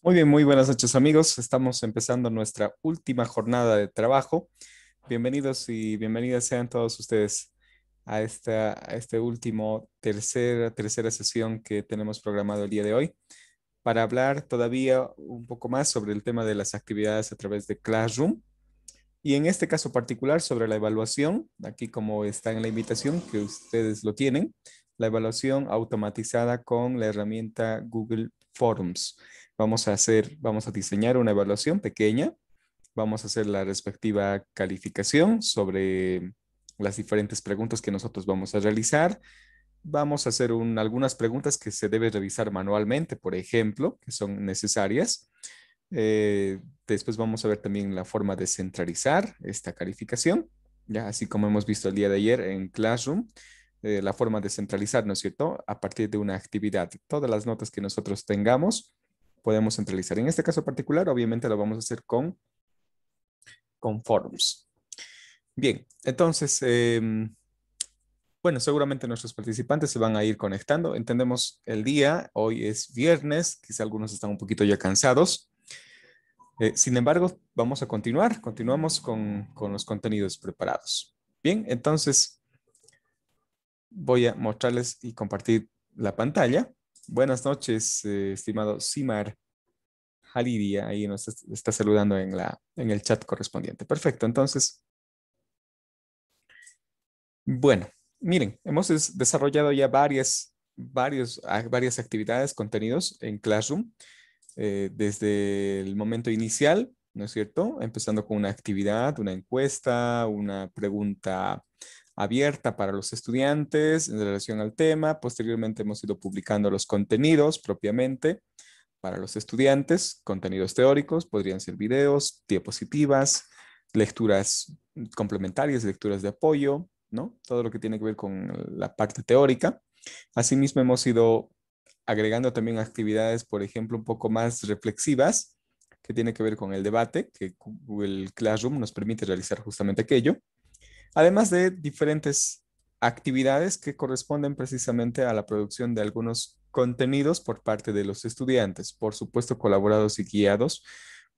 Muy bien, muy buenas noches amigos. Estamos empezando nuestra última jornada de trabajo. Bienvenidos y bienvenidas sean todos ustedes a este último tercera sesión que tenemos programado el día de hoy para hablar todavía un poco más sobre el tema de las actividades a través de Classroom y en este caso particular sobre la evaluación, aquí como está en la invitación que ustedes lo tienen, la evaluación automatizada con la herramienta Google Forms. Vamos a diseñar una evaluación pequeña, vamos a hacer la respectiva calificación sobre las diferentes preguntas que nosotros vamos a realizar. Vamos a hacer algunas preguntas que se debe revisar manualmente, por ejemplo, que son necesarias. Después vamos a ver también la forma de centralizar esta calificación, ya así como hemos visto el día de ayer en Classroom, la forma de centralizar, ¿no es cierto? A partir de una actividad. Todas las notas que nosotros tengamos podemos centralizar. En este caso particular, obviamente lo vamos a hacer con forms. Bien, entonces, bueno, seguramente nuestros participantes se van a ir conectando. Entendemos el día, hoy es viernes, quizá algunos están un poquito ya cansados. Sin embargo, vamos a continuamos con los contenidos preparados. Bien, entonces voy a mostrarles y compartir la pantalla. Buenas noches, estimado Simar Halidia, ahí nos está saludando en el chat correspondiente. Perfecto, entonces, bueno, miren, hemos desarrollado ya varias actividades, contenidos en Classroom desde el momento inicial, ¿no es cierto? Empezando con una actividad, una encuesta, una pregunta abierta para los estudiantes en relación al tema. Posteriormente hemos ido publicando los contenidos propiamente para los estudiantes, contenidos teóricos, podrían ser videos, diapositivas, lecturas complementarias, lecturas de apoyo, ¿no? Todo lo que tiene que ver con la parte teórica. Asimismo, hemos ido agregando también actividades, por ejemplo, un poco más reflexivas, que tiene que ver con el debate, que Google Classroom nos permite realizar justamente aquello, además de diferentes actividades que corresponden precisamente a la producción de algunos contenidos por parte de los estudiantes, por supuesto colaborados y guiados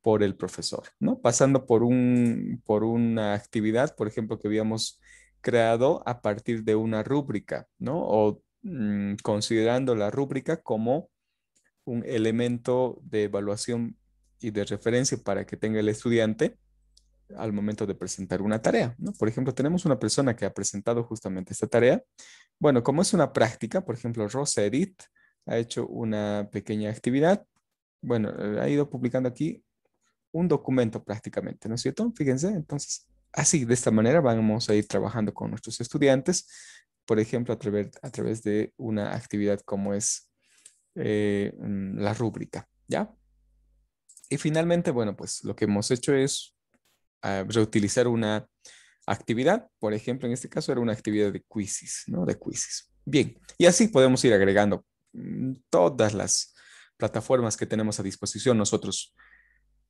por el profesor, ¿no? Pasando por una actividad, por ejemplo, que habíamos creado a partir de una rúbrica, ¿no? O considerando la rúbrica como un elemento de evaluación y de referencia para que tenga el estudiante al momento de presentar una tarea, ¿no? Por ejemplo, tenemos una persona que ha presentado justamente esta tarea. Bueno, como es una práctica, por ejemplo, Rosa Edith ha hecho una pequeña actividad. Bueno, ha ido publicando aquí un documento prácticamente, ¿no es cierto? Fíjense, entonces, así, de esta manera vamos a ir trabajando con nuestros estudiantes, por ejemplo, a través de una actividad como es la rúbrica, ¿ya? Y finalmente, bueno, pues lo que hemos hecho es reutilizar una actividad. Por ejemplo, en este caso era una actividad de quizzes, ¿no? De quizzes. Bien, y así podemos ir agregando todas las plataformas que tenemos a disposición nosotros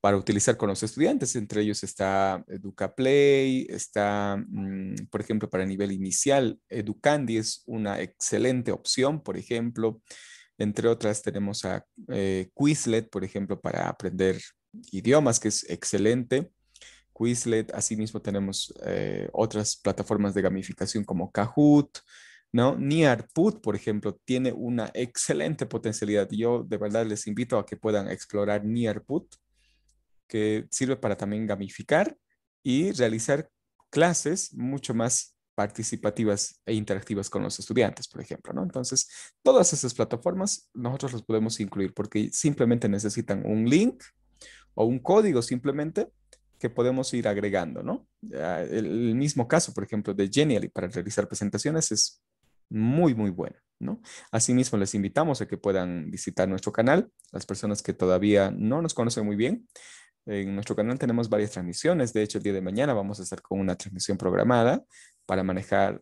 para utilizar con los estudiantes. Entre ellos está EducaPlay, está, por ejemplo, para nivel inicial, Educandi es una excelente opción, por ejemplo. Entre otras tenemos a Quizlet, por ejemplo, para aprender idiomas, que es excelente. Quizlet, asimismo tenemos otras plataformas de gamificación como Kahoot, ¿no? Nearput, por ejemplo, tiene una excelente potencialidad. Yo de verdad les invito a que puedan explorar Nearput, que sirve para también gamificar y realizar clases mucho más participativas e interactivas con los estudiantes, por ejemplo, ¿no? Entonces, todas esas plataformas nosotros los podemos incluir porque simplemente necesitan un link o un código simplemente que podemos ir agregando, ¿no? El mismo caso, por ejemplo, de Genially para realizar presentaciones es muy, muy bueno, ¿no? Asimismo, les invitamos a que puedan visitar nuestro canal, las personas que todavía no nos conocen muy bien. En nuestro canal tenemos varias transmisiones. De hecho, el día de mañana vamos a estar con una transmisión programada para manejar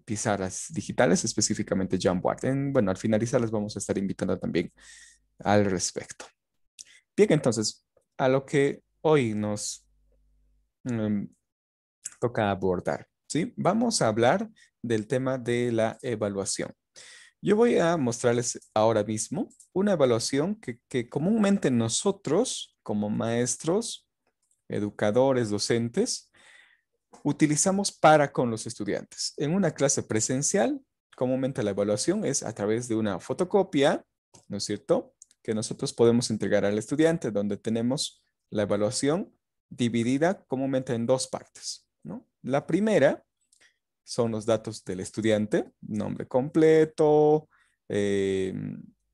pizarras digitales, específicamente Jamboard. Bueno, al finalizar les vamos a estar invitando también al respecto. Bien, entonces, a lo que hoy nos mm, toca abordar, ¿sí? Vamos a hablar del tema de la evaluación. Yo voy a mostrarles ahora mismo una evaluación que comúnmente nosotros, como maestros, educadores, docentes, utilizamos para con los estudiantes. En una clase presencial, comúnmente la evaluación es a través de una fotocopia, ¿no es cierto? Que nosotros podemos entregar al estudiante, donde tenemos la evaluación dividida comúnmente en dos partes, ¿no? La primera son los datos del estudiante, nombre completo, eh,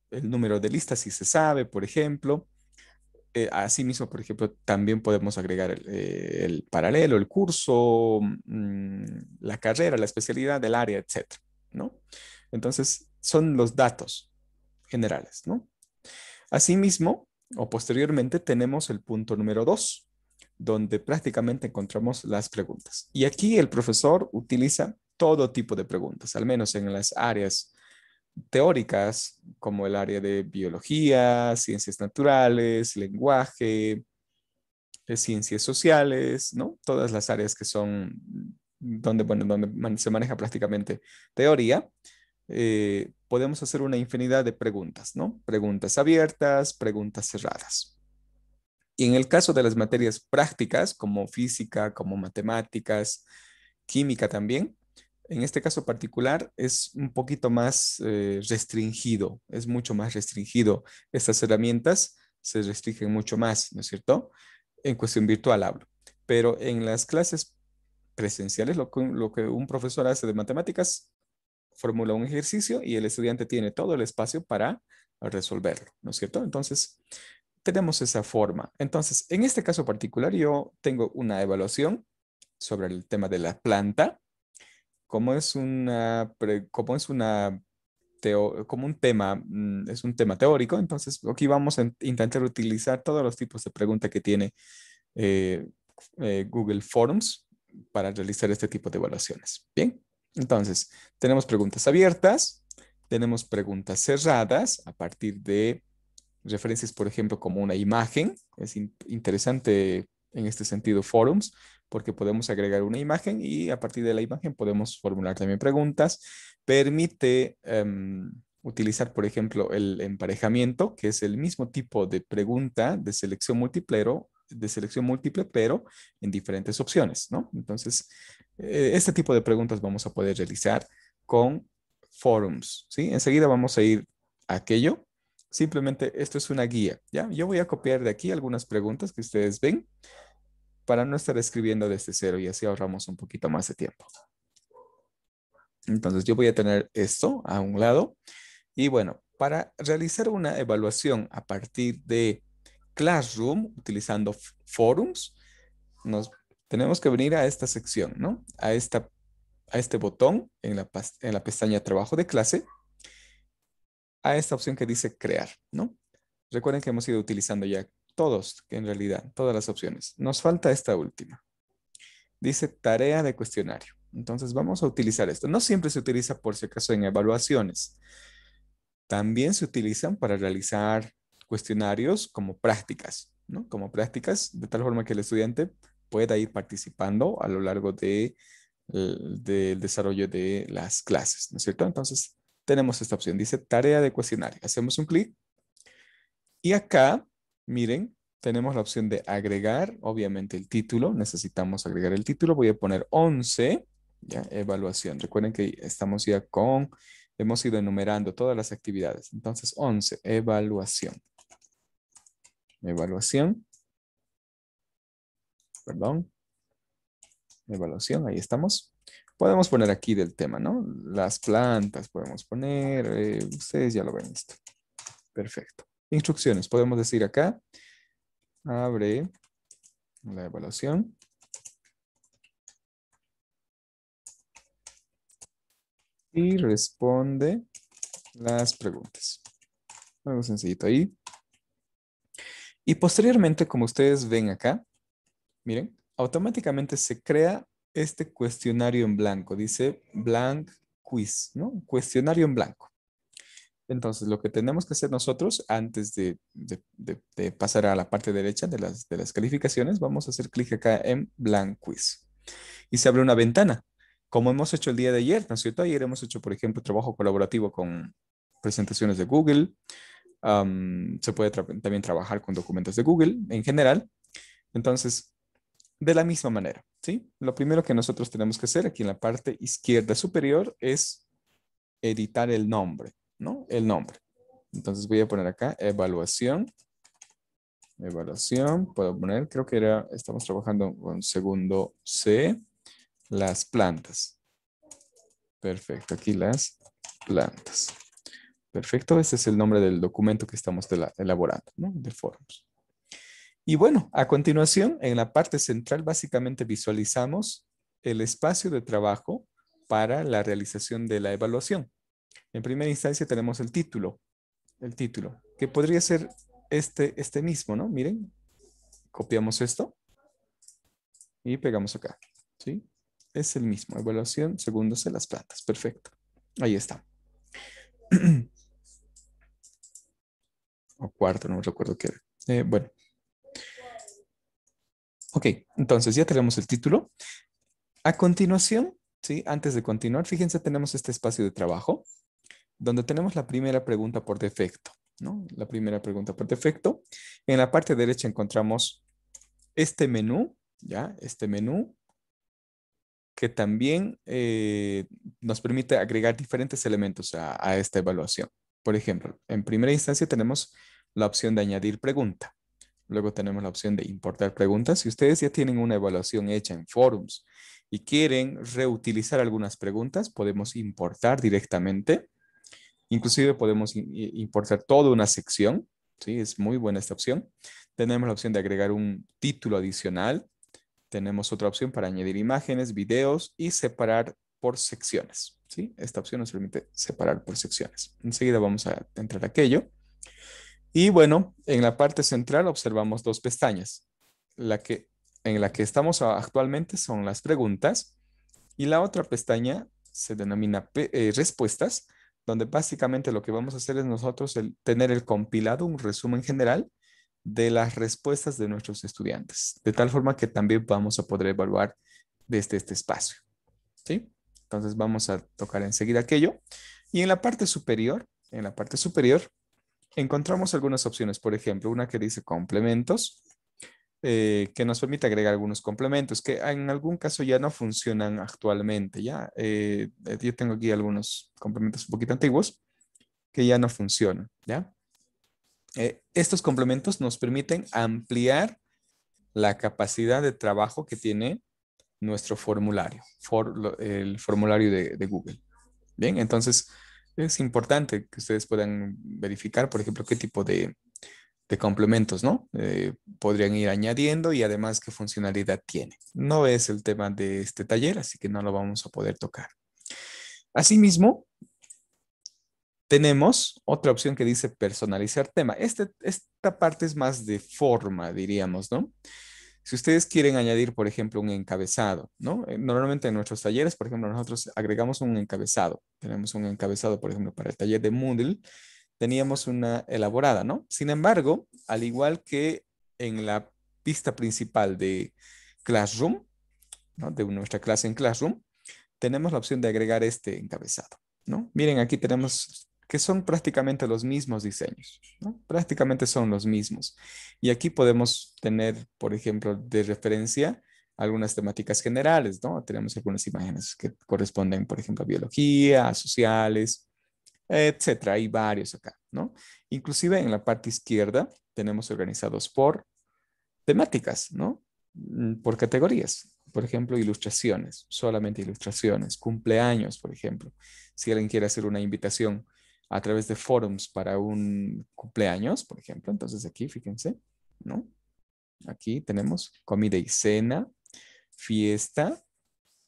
el número de lista si se sabe, por ejemplo. Asimismo, por ejemplo, también podemos agregar el paralelo, el curso, la carrera, la especialidad del área, etcétera, ¿no? Entonces, son los datos generales, ¿no? Asimismo, o posteriormente, tenemos el punto número 2, donde prácticamente encontramos las preguntas. Y aquí el profesor utiliza todo tipo de preguntas, al menos en las áreas teóricas, como el área de biología, ciencias naturales, lenguaje, ciencias sociales, ¿no? Todas las áreas que son donde, bueno, donde se maneja prácticamente teoría. Podemos hacer una infinidad de preguntas, ¿no? Preguntas abiertas, preguntas cerradas. Y en el caso de las materias prácticas, como física, como matemáticas, química también, en este caso particular es un poquito más restringido, es mucho más restringido. Estas herramientas se restringen mucho más, ¿no es cierto? En cuestión virtual hablo. Pero en las clases presenciales, lo que un profesor hace de matemáticas, formula un ejercicio y el estudiante tiene todo el espacio para resolverlo, ¿no es cierto? Entonces, tenemos esa forma. Entonces, en este caso particular, yo tengo una evaluación sobre el tema de la planta. Como es como es como un tema, es un tema teórico, entonces aquí vamos a intentar utilizar todos los tipos de preguntas que tiene eh, Google Forms para realizar este tipo de evaluaciones. Bien, entonces tenemos preguntas abiertas, tenemos preguntas cerradas a partir de referencias, por ejemplo, como una imagen. Es interesante en este sentido Forums, porque podemos agregar una imagen y a partir de la imagen podemos formular también preguntas. Permite utilizar, por ejemplo, el emparejamiento, que es el mismo tipo de pregunta de selección múltiple, pero en diferentes opciones, ¿no? Entonces, este tipo de preguntas vamos a poder realizar con Forums, ¿sí? Enseguida vamos a ir a aquello. Simplemente esto es una guía, ¿ya? Yo voy a copiar de aquí algunas preguntas que ustedes ven para no estar escribiendo desde cero y así ahorramos un poquito más de tiempo. Entonces yo voy a tener esto a un lado y bueno, para realizar una evaluación a partir de Classroom utilizando Forums, nos tenemos que venir a esta sección, ¿no? A este botón en en la pestaña Trabajo de clase, a esta opción que dice Crear, ¿no? Recuerden que hemos ido utilizando ya todos, que en realidad, todas las opciones. Nos falta esta última. Dice tarea de cuestionario. Entonces vamos a utilizar esto. No siempre se utiliza por si acaso en evaluaciones. También se utilizan para realizar cuestionarios como prácticas, ¿no? Como prácticas, de tal forma que el estudiante pueda ir participando a lo largo del desarrollo de las clases, ¿no es cierto? Entonces tenemos esta opción. Dice tarea de cuestionario. Hacemos un clic. Y acá, miren, tenemos la opción de agregar, obviamente el título, necesitamos agregar el título, voy a poner 11, ya, evaluación. Recuerden que estamos ya hemos ido enumerando todas las actividades. Entonces, 11, evaluación. Evaluación, perdón, evaluación, ahí estamos. Podemos poner aquí del tema, ¿no? Las plantas podemos poner, ustedes ya lo ven esto. Perfecto. Instrucciones, podemos decir acá, abre la evaluación. Y responde las preguntas. Algo sencillito ahí. Y posteriormente, como ustedes ven acá, miren, automáticamente se crea este cuestionario en blanco. Dice blank quiz, ¿no? Cuestionario en blanco. Entonces, lo que tenemos que hacer nosotros antes de pasar a la parte derecha de las calificaciones, vamos a hacer clic acá en blank quiz. Y se abre una ventana, como hemos hecho el día de ayer, ¿no es cierto? Ayer hemos hecho, por ejemplo, trabajo colaborativo presentaciones de Google. Se puede también trabajar con documentos de Google en general. Entonces, de la misma manera, ¿sí? Lo primero que nosotros tenemos que hacer aquí en la parte izquierda superior es editar el nombre, ¿no? El nombre. Entonces voy a poner acá evaluación. Evaluación, puedo poner, creo que era, estamos trabajando con segundo C, las plantas. Perfecto, aquí las plantas. Perfecto, ese es el nombre del documento que estamos elaborando, ¿no? De forums. Y bueno, a continuación, en la parte central, básicamente visualizamos el espacio de trabajo para la realización de la evaluación. En primera instancia tenemos el título, que podría ser este mismo, ¿no? Miren, copiamos esto y pegamos acá, ¿sí? Es el mismo, evaluación segundos en las plantas, perfecto. Ahí está. O cuarto, no recuerdo qué era. Bueno. Ok, entonces ya tenemos el título. A continuación, ¿sí? Antes de continuar, fíjense, tenemos este espacio de trabajo donde tenemos la primera pregunta por defecto, ¿no? La primera pregunta por defecto. En la parte derecha encontramos este menú, ¿ya? Este menú que también nos permite agregar diferentes elementos a esta evaluación. Por ejemplo, en primera instancia tenemos la opción de añadir pregunta. Luego tenemos la opción de importar preguntas. Si ustedes ya tienen una evaluación hecha en Forums y quieren reutilizar algunas preguntas, podemos importar directamente. Inclusive podemos importar toda una sección. ¿Sí? Es muy buena esta opción. Tenemos la opción de agregar un título adicional. Tenemos otra opción para añadir imágenes, videos y separar por secciones. ¿Sí? Esta opción nos permite separar por secciones. Enseguida vamos a entrar a aquello. Y bueno, en la parte central observamos dos pestañas. En la que estamos actualmente son las preguntas y la otra pestaña se denomina respuestas, donde básicamente lo que vamos a hacer es nosotros tener el compilado, un resumen general de las respuestas de nuestros estudiantes, de tal forma que también vamos a poder evaluar desde este espacio. ¿Sí? Entonces vamos a tocar enseguida aquello. Y en la parte superior, encontramos algunas opciones, por ejemplo, una que dice complementos, que nos permite agregar algunos complementos que en algún caso ya no funcionan actualmente. Ya, yo tengo aquí algunos complementos un poquito antiguos que ya no funcionan. ¿Ya? Estos complementos nos permiten ampliar la capacidad de trabajo que tiene nuestro formulario, el formulario de Google. Bien, entonces es importante que ustedes puedan verificar, por ejemplo, qué tipo de complementos, ¿no? Podrían ir añadiendo y además qué funcionalidad tiene. No es el tema de este taller, así que no lo vamos a poder tocar. Asimismo, tenemos otra opción que dice personalizar tema. Esta parte es más de forma, diríamos, ¿no? Si ustedes quieren añadir, por ejemplo, un encabezado, ¿no? Normalmente en nuestros talleres, por ejemplo, nosotros agregamos un encabezado. Tenemos un encabezado, por ejemplo, para el taller de Moodle, teníamos una elaborada, ¿no? Sin embargo, al igual que en la pista principal de Classroom, ¿no? De nuestra clase en Classroom, tenemos la opción de agregar este encabezado, ¿no? Miren, aquí tenemos que son prácticamente los mismos diseños, ¿no? Prácticamente son los mismos. Y aquí podemos tener, por ejemplo, de referencia algunas temáticas generales, ¿no? Tenemos algunas imágenes que corresponden, por ejemplo, a biología, a sociales, etcétera. Hay varios acá, ¿no? Inclusive en la parte izquierda tenemos organizados por temáticas, ¿no? Por categorías. Por ejemplo, ilustraciones, solamente ilustraciones, cumpleaños, por ejemplo. Si alguien quiere hacer una invitación a través de forums para un cumpleaños, por ejemplo, entonces aquí, fíjense, ¿no? Aquí tenemos comida y cena, fiesta,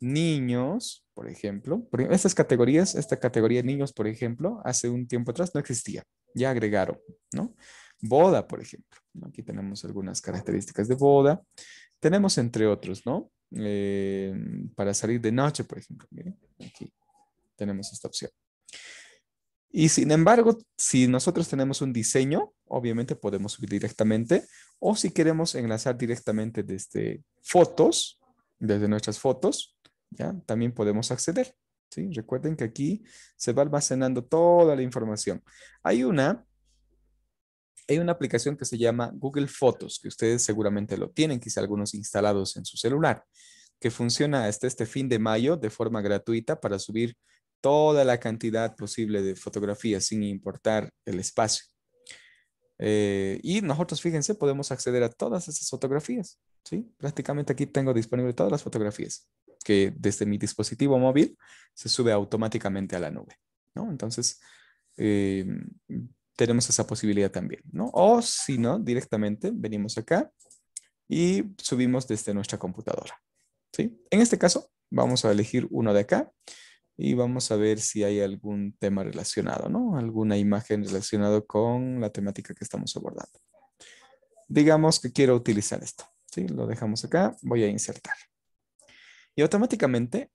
niños, por ejemplo. Estas categorías, esta categoría de niños, por ejemplo, hace un tiempo atrás no existía. Ya agregaron, ¿no? Boda, por ejemplo. Aquí tenemos algunas características de boda. Tenemos entre otros, ¿no? Para salir de noche, por ejemplo. Miren, aquí tenemos esta opción. Y sin embargo, si nosotros tenemos un diseño, obviamente podemos subir directamente. O si queremos enlazar directamente desde fotos, desde nuestras fotos, ¿ya? También podemos acceder, ¿sí? Recuerden que aquí se va almacenando toda la información. Hay una, hay una aplicación que se llama Google Fotos, que ustedes seguramente lo tienen, quizá algunos instalados en su celular, que funciona hasta este fin de mayo de forma gratuita para subir toda la cantidad posible de fotografías sin importar el espacio. Y nosotros, fíjense, podemos acceder a todas esas fotografías, ¿sí? Prácticamente aquí tengo disponible todas las fotografías que desde mi dispositivo móvil se sube automáticamente a la nube, ¿no? Entonces, eh, tenemos esa posibilidad también, ¿no? O si no, directamente venimos acá y subimos desde nuestra computadora, ¿sí? En este caso, vamos a elegir uno de acá y vamos a ver si hay algún tema relacionado, ¿no? Alguna imagen relacionada con la temática que estamos abordando. Digamos que quiero utilizar esto, ¿sí? Lo dejamos acá, voy a insertar. Y automáticamente,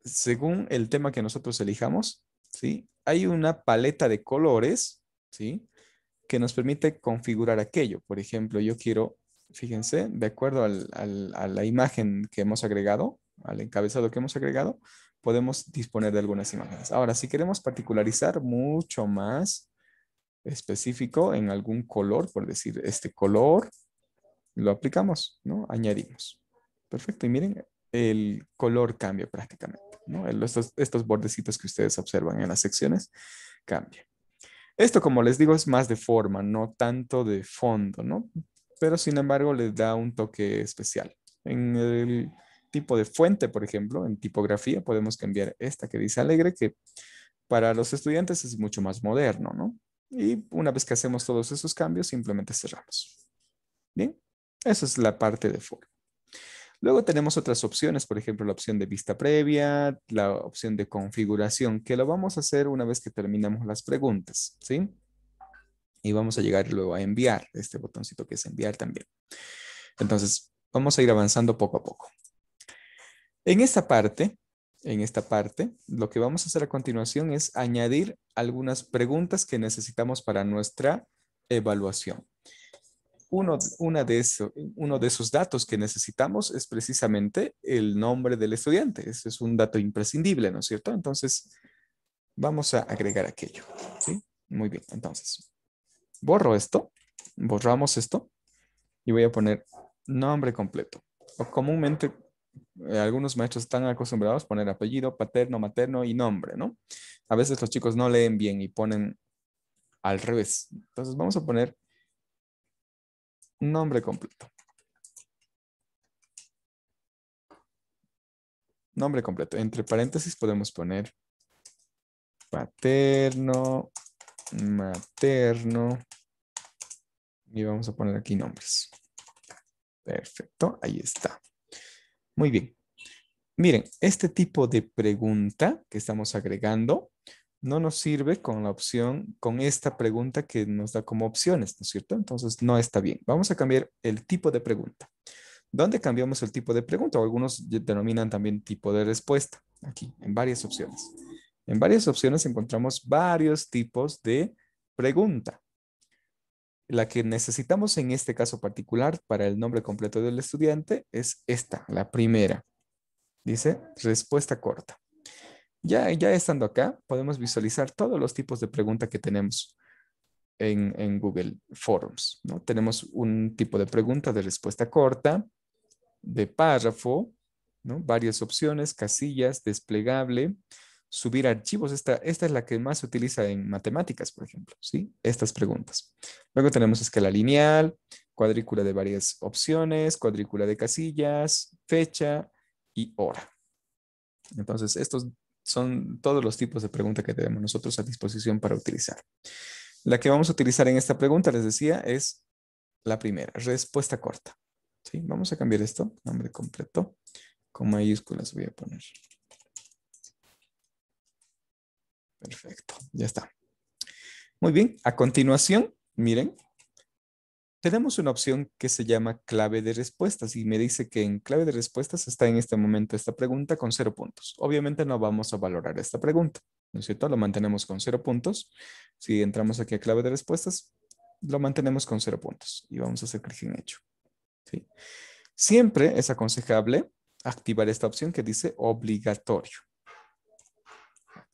según el tema que nosotros elijamos, ¿sí? Hay una paleta de colores, ¿sí? Que nos permite configurar aquello. Por ejemplo, yo quiero, fíjense, de acuerdo a la imagen que hemos agregado, al encabezado que hemos agregado, podemos disponer de algunas imágenes. Ahora, si queremos particularizar mucho más específico en algún color, por decir este color, lo aplicamos, ¿no? Añadimos. Perfecto. Y miren, el color cambia prácticamente, ¿no? Estos bordecitos que ustedes observan en las secciones cambian. Esto, como les digo, es más de forma, no tanto de fondo, ¿no? Pero sin embargo, les da un toque especial. En el tipo de fuente, por ejemplo, en tipografía, podemos cambiar esta que dice alegre, que para los estudiantes es mucho más moderno, ¿no? Y una vez que hacemos todos esos cambios, simplemente cerramos. Bien, esa es la parte de forma. Luego tenemos otras opciones, por ejemplo, la opción de vista previa, la opción de configuración, que lo vamos a hacer una vez que terminamos las preguntas, ¿sí? Y vamos a llegar luego a enviar, este botoncito que es enviar también. Entonces, vamos a ir avanzando poco a poco. En esta parte, lo que vamos a hacer a continuación es añadir algunas preguntas que necesitamos para nuestra evaluación. Uno de esos datos que necesitamos es precisamente el nombre del estudiante. Ese es un dato imprescindible, ¿no es cierto? Entonces, vamos a agregar aquello, ¿sí? Muy bien, entonces, borro esto, borramos esto y voy a poner nombre completo. O comúnmente, algunos maestros están acostumbrados a poner apellido, paterno, materno y nombre, ¿no? A veces los chicos no leen bien y ponen al revés. Entonces, vamos a poner nombre completo. Nombre completo. Entre paréntesis podemos poner paterno, materno y vamos a poner aquí nombres. Perfecto, ahí está. Muy bien. Miren, este tipo de pregunta que estamos agregando no nos sirve con la opción, con esta pregunta que nos da como opciones, ¿no es cierto? Entonces no está bien. Vamos a cambiar el tipo de pregunta. ¿Dónde cambiamos el tipo de pregunta? O algunos denominan también tipo de respuesta. Aquí, en varias opciones. En varias opciones encontramos varios tipos de pregunta. La que necesitamos en este caso particular para el nombre completo del estudiante es esta, la primera. Dice respuesta corta. Ya estando acá, podemos visualizar todos los tipos de pregunta que tenemos en Google Forms, ¿no? Tenemos un tipo de pregunta de respuesta corta, de párrafo, ¿no? Varias opciones, casillas, desplegable, subir archivos. Esta es la que más se utiliza en matemáticas, por ejemplo, ¿sí? Estas preguntas. Luego tenemos escala lineal, cuadrícula de varias opciones, cuadrícula de casillas, fecha y hora. Entonces, estos son todos los tipos de preguntas que tenemos nosotros a disposición para utilizar. La que vamos a utilizar en esta pregunta, les decía, es la primera, respuesta corta. ¿Sí? Vamos a cambiar esto, nombre completo, con mayúsculas voy a poner. Perfecto, ya está. Muy bien, a continuación, miren, tenemos una opción que se llama clave de respuestas y me dice que en clave de respuestas está en este momento esta pregunta con 0 puntos. Obviamente no vamos a valorar esta pregunta, ¿no es cierto? Lo mantenemos con 0 puntos. Si entramos aquí a clave de respuestas, lo mantenemos con 0 puntos y vamos a hacer clic en hecho. ¿Sí? Siempre es aconsejable activar esta opción que dice obligatorio.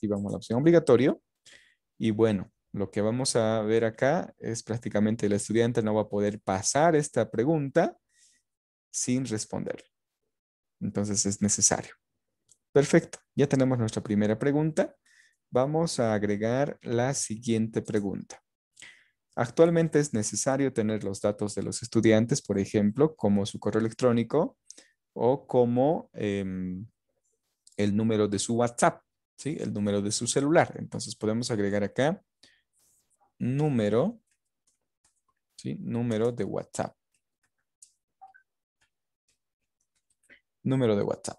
aquí vamos a la opción obligatorio. Y bueno, lo que vamos a ver acá es prácticamente el estudiante no va a poder pasar esta pregunta sin responder. Entonces es necesario. Perfecto, ya tenemos nuestra primera pregunta. Vamos a agregar la siguiente pregunta. Actualmente es necesario tener los datos de los estudiantes, por ejemplo, como su correo electrónico o como el número de su WhatsApp, ¿sí? El número de su celular. Entonces podemos agregar acá número, ¿sí? Número de WhatsApp. Número de WhatsApp.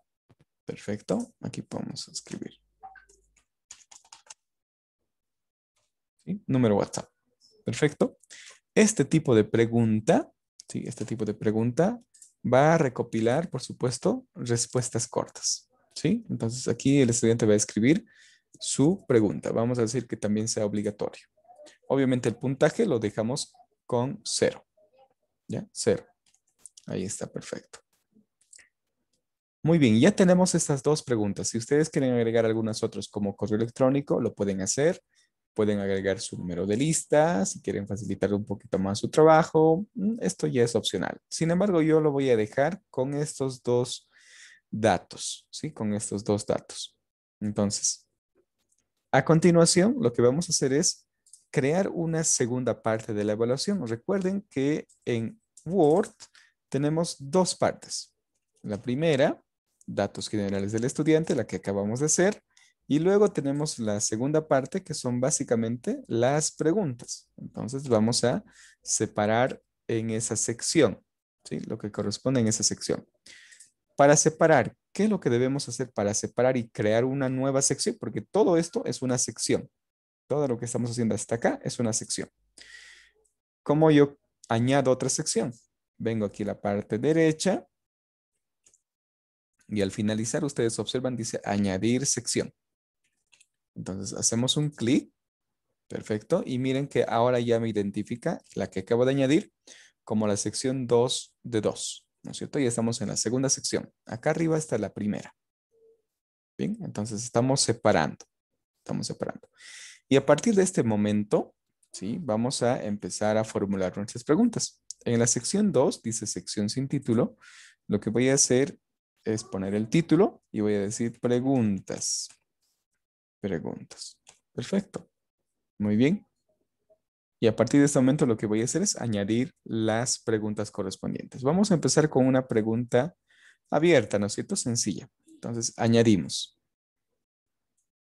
Perfecto. Aquí podemos escribir. ¿Sí? Número WhatsApp. Perfecto. Este tipo de pregunta, ¿sí? Este tipo de pregunta va a recopilar, por supuesto, respuestas cortas, ¿sí? Entonces aquí el estudiante va a escribir su pregunta. Vamos a decir que también sea obligatorio. Obviamente el puntaje lo dejamos con 0. ¿Ya? 0. Ahí está, perfecto. Muy bien, ya tenemos estas dos preguntas. Si ustedes quieren agregar algunas otras como correo electrónico, lo pueden hacer. Pueden agregar su número de lista, si quieren facilitar un poquito más su trabajo. Esto ya es opcional. Sin embargo, yo lo voy a dejar con estos dos datos, ¿sí? Con estos dos datos. Entonces, a continuación, lo que vamos a hacer es crear una segunda parte de la evaluación. Recuerden que en Word tenemos dos partes. La primera, datos generales del estudiante, la que acabamos de hacer. Y luego tenemos la segunda parte, que son básicamente las preguntas. Entonces vamos a separar en esa sección, ¿sí? Lo que corresponde en esa sección. Para separar, ¿qué es lo que debemos hacer para separar y crear una nueva sección? Porque todo esto es una sección. Todo lo que estamos haciendo hasta acá es una sección. ¿Cómo yo añado otra sección? Vengo aquí a la parte derecha y al finalizar ustedes observan, dice añadir sección. Entonces hacemos un clic. Perfecto. Y miren que ahora ya me identifica la que acabo de añadir como la sección 2 de 2. ¿No es cierto? Ya estamos en la segunda sección. Acá arriba está la primera. Bien, entonces estamos separando. Estamos separando. Y a partir de este momento, ¿sí? Vamos a empezar a formular nuestras preguntas. En la sección 2 dice sección sin título. Lo que voy a hacer es poner el título y voy a decir preguntas. Preguntas. Perfecto. Muy bien. Y a partir de este momento lo que voy a hacer es añadir las preguntas correspondientes. Vamos a empezar con una pregunta abierta, ¿no es cierto? Sencilla. Entonces, añadimos.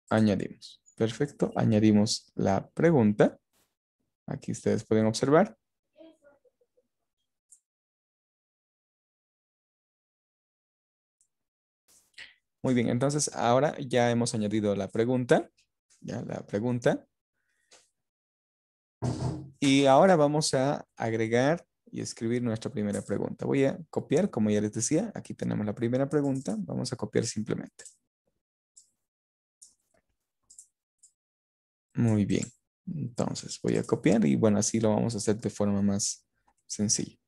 Añadimos. Perfecto. Añadimos la pregunta. Aquí ustedes pueden observar. Muy bien, entonces ahora ya hemos añadido la pregunta. Ya la pregunta. Y ahora vamos a agregar y escribir nuestra primera pregunta. Voy a copiar, como ya les decía, aquí tenemos la primera pregunta. Vamos a copiar simplemente. Muy bien. Entonces voy a copiar y bueno, así lo vamos a hacer de forma más sencilla.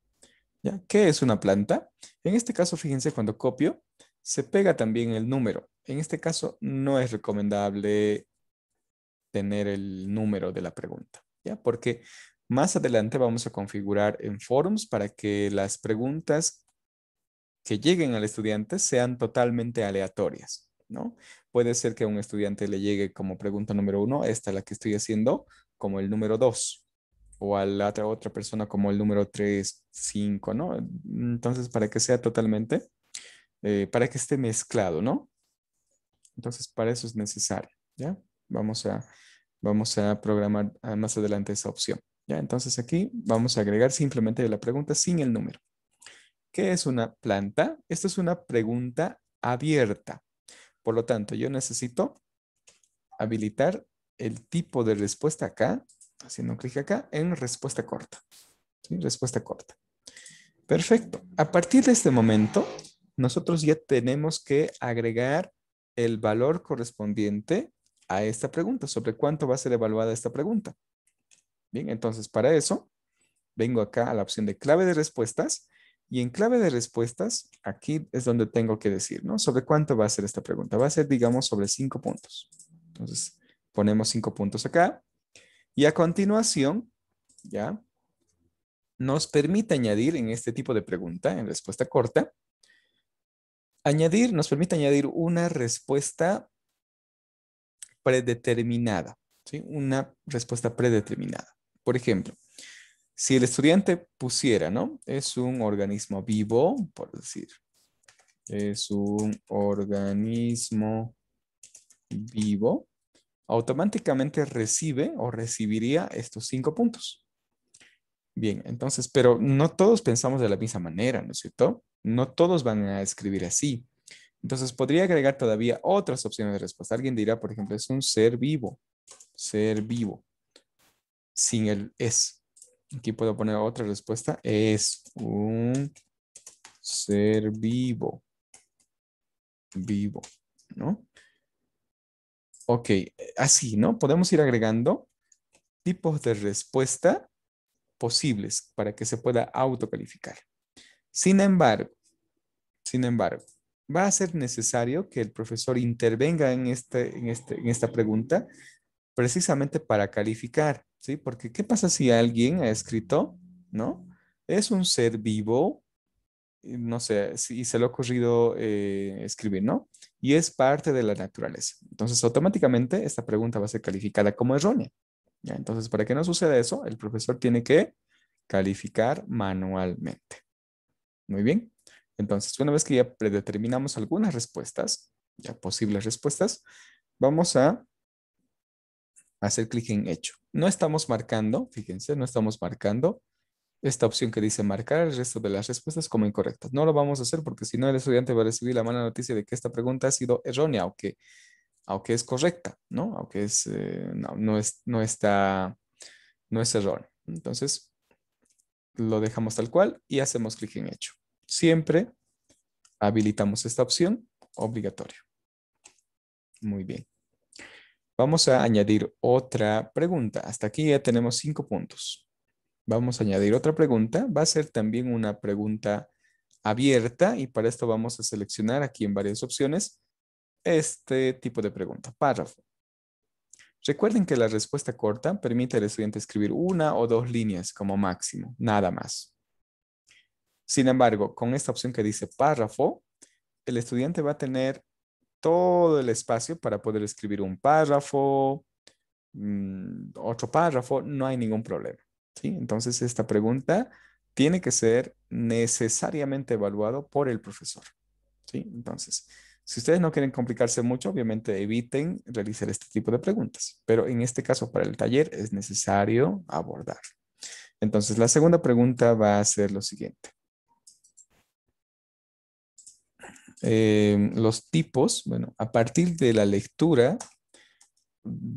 ¿Ya? ¿Qué es una planta? En este caso, fíjense, cuando copio, se pega también el número. En este caso, no es recomendable tener el número de la pregunta, ¿ya? Porque más adelante vamos a configurar en forums para que las preguntas que lleguen al estudiante sean totalmente aleatorias, ¿no? Puede ser que a un estudiante le llegue como pregunta número 1, esta la que estoy haciendo, como el número 2, o a la otra persona como el número 3, 5, ¿no? Entonces, para que sea totalmente, para que esté mezclado, ¿no? Entonces, para eso es necesario, ¿ya? Vamos a programar más adelante esa opción, ¿ya? Entonces, aquí vamos a agregar simplemente la pregunta sin el número. ¿Qué es una planta? Esta es una pregunta abierta. Por lo tanto, yo necesito habilitar el tipo de respuesta acá, haciendo clic acá, en respuesta corta. ¿Sí? Respuesta corta. Perfecto. A partir de este momento, nosotros ya tenemos que agregar el valor correspondiente a esta pregunta, sobre cuánto va a ser evaluada esta pregunta. Bien, entonces para eso, vengo acá a la opción de clave de respuestas y en clave de respuestas, aquí es donde tengo que decir, ¿no? Sobre cuánto va a ser esta pregunta. Va a ser, digamos, sobre 5 puntos. Entonces, ponemos 5 puntos acá. Y a continuación, ¿ya? Nos permite añadir en este tipo de pregunta, en respuesta corta, nos permite añadir una respuesta predeterminada, ¿sí? Una respuesta predeterminada. Por ejemplo, si el estudiante pusiera, ¿no? Es un organismo vivo, por decir, es un organismo vivo, automáticamente recibe o recibiría estos 5 puntos. Bien, entonces, pero no todos pensamos de la misma manera, ¿no es cierto? No todos van a escribir así. Entonces, podría agregar todavía otras opciones de respuesta. Alguien dirá, por ejemplo, es un ser vivo, sin el es. Aquí puedo poner otra respuesta, es un ser vivo, ¿no? Ok, así, ¿no? Podemos ir agregando tipos de respuesta posibles para que se pueda autocalificar. Sin embargo, va a ser necesario que el profesor intervenga en esta pregunta precisamente para calificar, ¿sí? Porque ¿qué pasa si alguien ha escrito, ¿no? Es un ser vivo, y no sé, si se le ha ocurrido escribir, ¿no? Y es parte de la naturaleza. Entonces, automáticamente esta pregunta va a ser calificada como errónea. ¿Ya? Entonces, para que no suceda eso, el profesor tiene que calificar manualmente. Muy bien. Entonces, una vez que ya predeterminamos algunas respuestas, ya posibles respuestas, vamos a hacer clic en hecho. No estamos marcando, fíjense, no estamos marcando esta opción que dice marcar el resto de las respuestas como incorrectas. No lo vamos a hacer porque si no el estudiante va a recibir la mala noticia de que esta pregunta ha sido errónea, aunque es correcta, ¿no? Aunque no es erróneo. Entonces, lo dejamos tal cual y hacemos clic en hecho. Siempre habilitamos esta opción obligatoria. Muy bien. Vamos a añadir otra pregunta. Hasta aquí ya tenemos 5 puntos. Vamos a añadir otra pregunta. Va a ser también una pregunta abierta y para esto vamos a seleccionar aquí en varias opciones este tipo de pregunta, párrafo. Recuerden que la respuesta corta permite al estudiante escribir una o dos líneas como máximo, nada más. Sin embargo, con esta opción que dice párrafo, el estudiante va a tener todo el espacio para poder escribir un párrafo, otro párrafo, no hay ningún problema. ¿Sí? Entonces, esta pregunta tiene que ser necesariamente evaluado por el profesor. ¿Sí? Entonces, si ustedes no quieren complicarse mucho, obviamente eviten realizar este tipo de preguntas, pero en este caso para el taller es necesario abordar. Entonces, la segunda pregunta va a ser lo siguiente. Los tipos, bueno, a partir de la lectura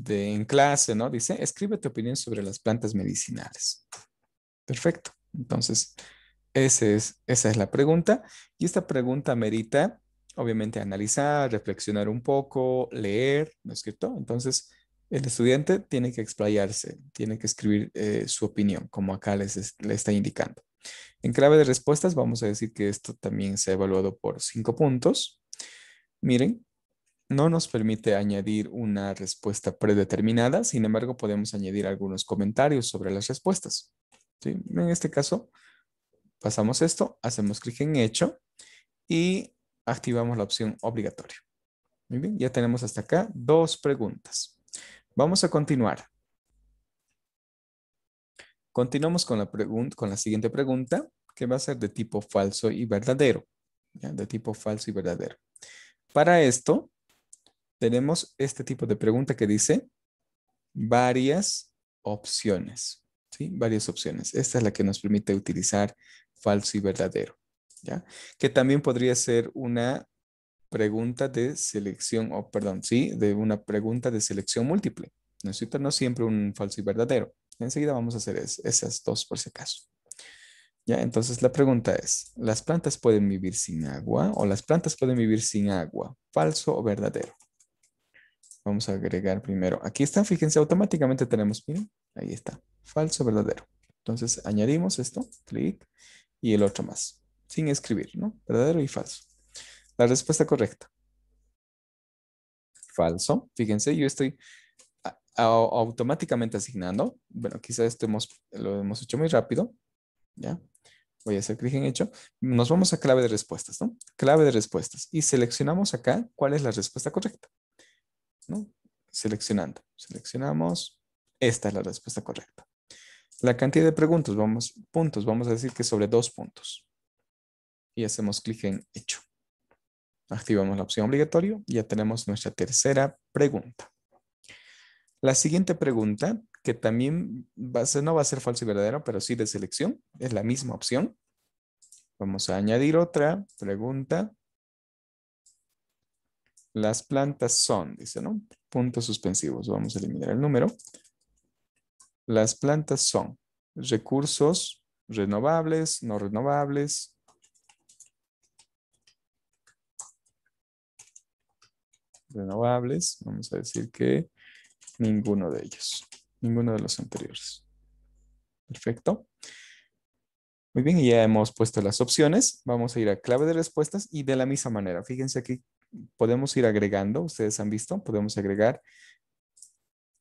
en clase, ¿no? Dice, escribe tu opinión sobre las plantas medicinales. Perfecto. Entonces, esa es la pregunta. Y esta pregunta merita, obviamente, analizar, reflexionar un poco, leer, ¿no es cierto? Entonces, el estudiante tiene que explayarse, tiene que escribir su opinión, como acá le está indicando. En clave de respuestas, vamos a decir que esto también se ha evaluado por 5 puntos. Miren, no nos permite añadir una respuesta predeterminada, sin embargo, podemos añadir algunos comentarios sobre las respuestas. ¿Sí? En este caso, pasamos esto, hacemos clic en hecho y activamos la opción obligatoria. Muy bien, ya tenemos hasta acá 2 preguntas. Vamos a continuar. Continuamos con la siguiente pregunta, que va a ser de tipo falso y verdadero. ¿Ya? De tipo falso y verdadero. Para esto, tenemos este tipo de pregunta que dice varias opciones. ¿Sí? Varias opciones. Esta es la que nos permite utilizar falso y verdadero. ¿Ya? Que también podría ser una pregunta de selección, o perdón, sí, de una pregunta de selección múltiple. Necesito no siempre un falso y verdadero. Enseguida vamos a hacer esas dos por si acaso. Ya, entonces la pregunta es, ¿las plantas pueden vivir sin agua o las plantas pueden vivir sin agua? ¿Falso o verdadero? Vamos a agregar primero. Aquí está, fíjense, automáticamente tenemos, miren, ahí está, falso o verdadero. Entonces añadimos esto, clic, y el otro más, sin escribir, ¿no? Verdadero y falso. La respuesta correcta. falso. Fíjense, yo estoy automáticamente asignando. Bueno, quizás esto lo hemos hecho muy rápido. ¿Ya? Voy a hacer clic en hecho. Nos vamos a clave de respuestas, ¿no? Clave de respuestas. Y seleccionamos acá cuál es la respuesta correcta, ¿no? Seleccionando. Seleccionamos. Esta es la respuesta correcta. La cantidad de puntos, vamos a decir que sobre 2 puntos. Y hacemos clic en hecho. Activamos la opción obligatorio y ya tenemos nuestra tercera pregunta. La siguiente pregunta, que también no va a ser falso y verdadero, pero sí de selección, es la misma opción. Vamos a añadir otra pregunta. Las plantas son, dice, ¿no? Puntos suspensivos. Vamos a eliminar el número. Las plantas son recursos renovables, no renovables. Renovables. Vamos a decir que ninguno de ellos. Ninguno de los anteriores. Perfecto. Muy bien, y ya hemos puesto las opciones. Vamos a ir a clave de respuestas y de la misma manera. Fíjense aquí podemos ir agregando. Ustedes han visto, podemos agregar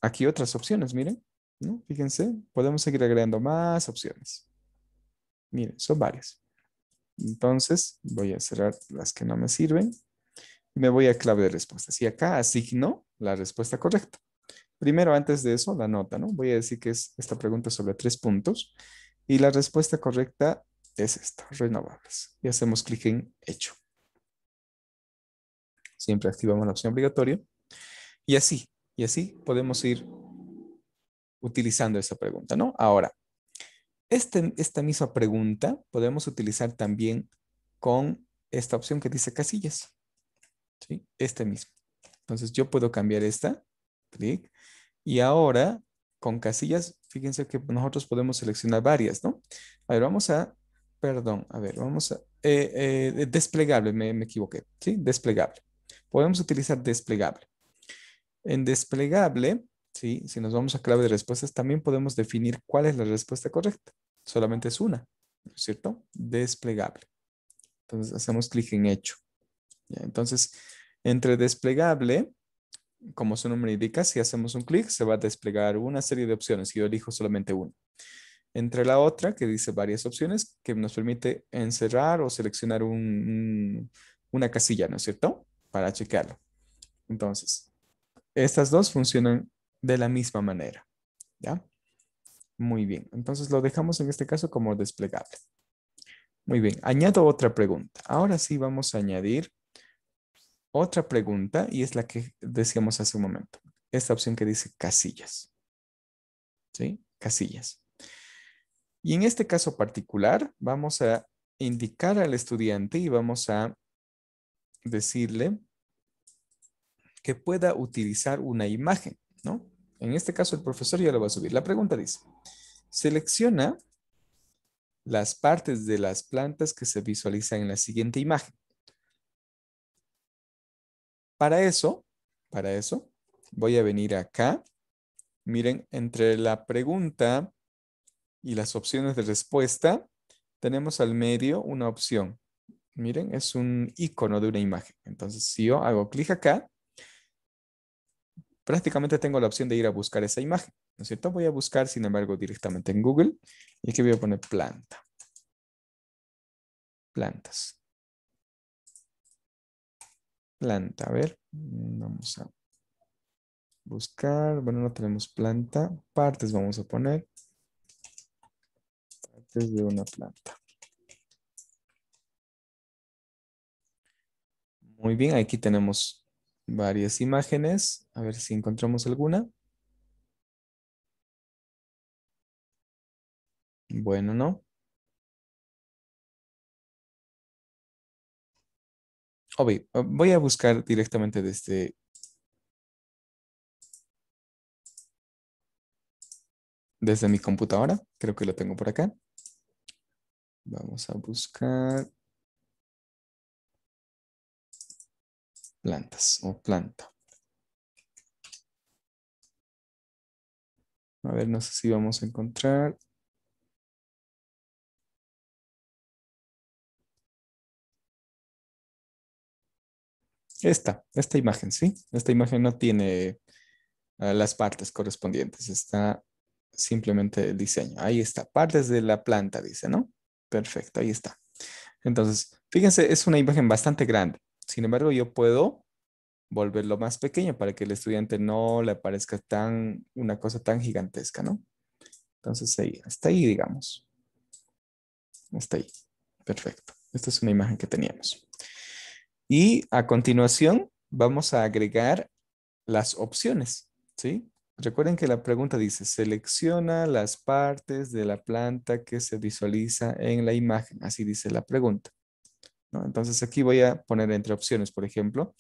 aquí otras opciones, miren, ¿no? Fíjense, podemos seguir agregando más opciones. Miren, son varias. Entonces, voy a cerrar las que no me sirven y me voy a clave de respuestas. Y acá asigno la respuesta correcta. Primero, antes de eso, la nota, ¿no? Voy a decir que es esta pregunta sobre 3 puntos y la respuesta correcta es esta, renovables. Y hacemos clic en hecho. Siempre activamos la opción obligatoria. Y así podemos ir utilizando esa pregunta, ¿no? Ahora, esta misma pregunta podemos utilizar también con esta opción que dice casillas, ¿sí? Este mismo. Entonces yo puedo cambiar esta, clic, y ahora con casillas, fíjense que nosotros podemos seleccionar varias, ¿no? A ver, perdón, a ver, desplegable, me equivoqué, ¿sí? Desplegable. Podemos utilizar desplegable. En desplegable, ¿sí? Si nos vamos a clave de respuestas, también podemos definir cuál es la respuesta correcta. Solamente es una, ¿no es cierto? Desplegable. Entonces hacemos clic en hecho. ¿Ya? Entonces, entre desplegable, como su nombre indica, si hacemos un clic, se va a desplegar una serie de opciones y yo elijo solamente una. Entre la otra, que dice varias opciones, que nos permite encerrar o seleccionar una casilla, ¿no es cierto? Para checarlo. Entonces, estas dos funcionan de la misma manera, ¿ya? Muy bien. Entonces lo dejamos en este caso como desplegable. Muy bien. Añado otra pregunta. Ahora sí vamos a añadir otra pregunta y es la que decíamos hace un momento. Esta opción que dice casillas. ¿Sí? Casillas. Y en este caso particular vamos a indicar al estudiante y vamos a decirle que pueda utilizar una imagen, ¿no? En este caso el profesor ya lo va a subir. La pregunta dice, selecciona las partes de las plantas que se visualizan en la siguiente imagen. Para eso, voy a venir acá. Miren, entre la pregunta y las opciones de respuesta, tenemos al medio una opción. Miren, es un icono de una imagen. Entonces, si yo hago clic acá, prácticamente tengo la opción de ir a buscar esa imagen, ¿no es cierto? Voy a buscar, sin embargo, directamente en Google y aquí voy a poner planta. Plantas. Planta, a ver, vamos a buscar. Bueno, no tenemos planta. Partes vamos a poner. Partes de una planta. Muy bien, aquí tenemos varias imágenes. A ver si encontramos alguna. Bueno, no. Voy a buscar directamente desde mi computadora. Creo que lo tengo por acá. Vamos a buscar plantas o planta. A ver, no sé si vamos a encontrar. Esta imagen, ¿sí? Esta imagen no tiene las partes correspondientes. Está simplemente el diseño. Ahí está. Partes de la planta, dice, ¿no? Perfecto, ahí está. Entonces, fíjense, es una imagen bastante grande. Sin embargo, yo puedo volverlo más pequeño para que el estudiante no le parezca una cosa tan gigantesca, ¿no? Entonces, ahí, hasta ahí, digamos. Hasta ahí. Perfecto. Esta es una imagen que teníamos. Y a continuación, vamos a agregar las opciones, ¿sí? Recuerden que la pregunta dice, selecciona las partes de la planta que se visualiza en la imagen. Así dice la pregunta, ¿no? Entonces aquí voy a poner entre opciones, por ejemplo,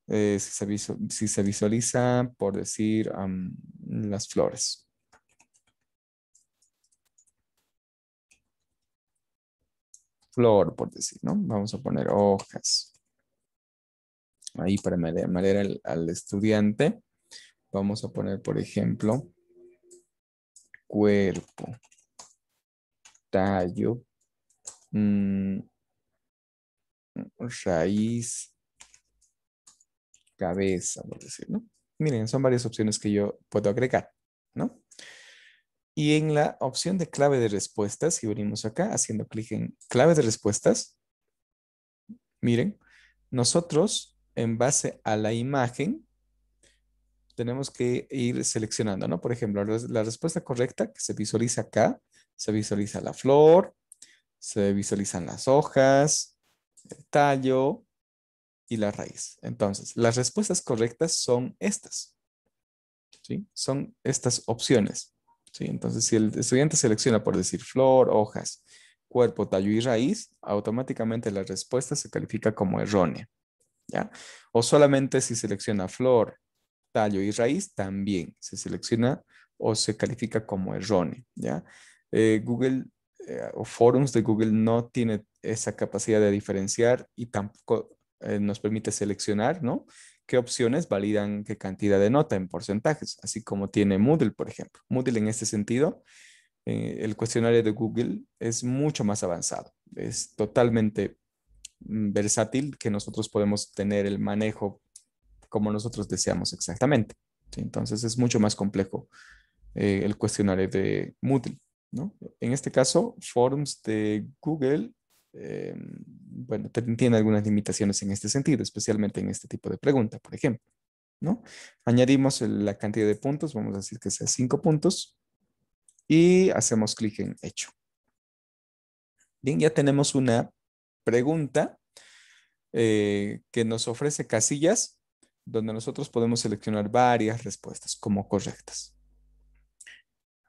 si se visualiza, por decir, las flores. Flor, por decir, ¿no? Vamos a poner hojas. Ahí para marear al estudiante. Vamos a poner, por ejemplo, cuerpo, tallo, mm, raíz, cabeza, por decir, ¿no? Miren, son varias opciones que yo puedo agregar, ¿no? Y en la opción de clave de respuestas, si venimos acá haciendo clic en clave de respuestas, miren, nosotros en base a la imagen tenemos que ir seleccionando, ¿no? Por ejemplo, la respuesta correcta que se visualiza acá, se visualiza la flor, se visualizan las hojas, el tallo y la raíz. Entonces, las respuestas correctas son estas, ¿sí? Son estas opciones, ¿sí? Entonces, si el estudiante selecciona por decir flor, hojas, cuerpo, tallo y raíz, automáticamente la respuesta se califica como errónea, ¿ya? O solamente si selecciona flor, tallo y raíz, también se selecciona o se califica como erróneo, ¿ya? Google o forums de Google no tiene esa capacidad de diferenciar y tampoco nos permite seleccionar, ¿no? ¿Qué opciones validan qué cantidad de nota en porcentajes? Así como tiene Moodle, por ejemplo. Moodle en este sentido, el cuestionario de Google es mucho más avanzado. Es totalmente versátil que nosotros podemos tener el manejo como nosotros deseamos exactamente, ¿sí? Entonces es mucho más complejo el cuestionario de Moodle, ¿no? En este caso, forums de Google, bueno, tiene algunas limitaciones en este sentido, especialmente en este tipo de pregunta, por ejemplo, ¿no? Añadimos la cantidad de puntos, vamos a decir que sea 5 puntos, y hacemos clic en hecho. Bien, ya tenemos una pregunta que nos ofrece casillas donde nosotros podemos seleccionar varias respuestas como correctas.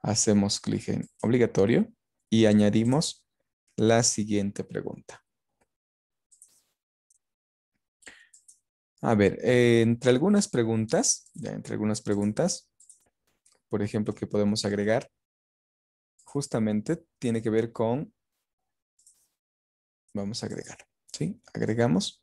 Hacemos clic en obligatorio y añadimos la siguiente pregunta. A ver, entre algunas preguntas, por ejemplo, que podemos agregar, justamente tiene que ver con, vamos a agregar, ¿sí? Agregamos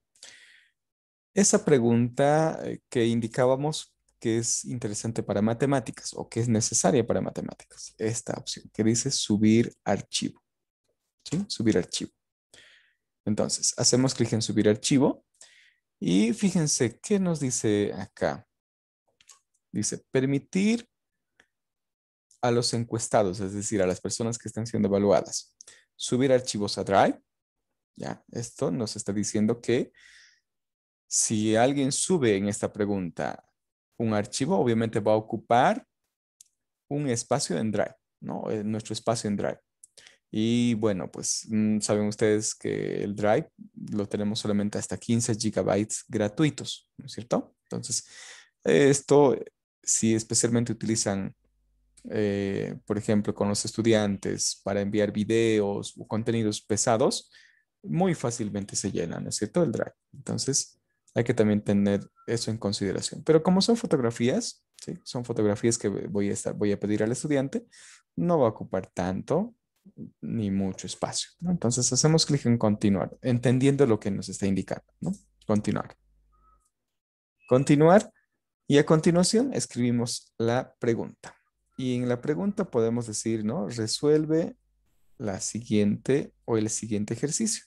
esa pregunta que indicábamos que es interesante para matemáticas o que es necesaria para matemáticas. Esta opción que dice subir archivo, ¿sí? Subir archivo. Entonces, hacemos clic en subir archivo y fíjense qué nos dice acá. Dice, permitir a los encuestados, es decir, a las personas que están siendo evaluadas, subir archivos a Drive. Ya, esto nos está diciendo que si alguien sube en esta pregunta un archivo, obviamente va a ocupar un espacio en Drive, ¿no? Nuestro espacio en Drive. Y bueno, pues saben ustedes que el Drive lo tenemos solamente hasta 15 gigabytes gratuitos, ¿no es cierto? Entonces, esto, si especialmente utilizan, por ejemplo, con los estudiantes para enviar videos o contenidos pesados, muy fácilmente se llenan, ¿no es cierto? El Drive. Entonces, hay que también tener eso en consideración. Pero como son fotografías, ¿sí? Son fotografías que voy a pedir al estudiante, no va a ocupar tanto ni mucho espacio, ¿no? Entonces, hacemos clic en continuar, entendiendo lo que nos está indicando, ¿no? Continuar. Continuar. Y a continuación escribimos la pregunta. Y en la pregunta podemos decir, ¿no? Resuelve la siguiente o el siguiente ejercicio.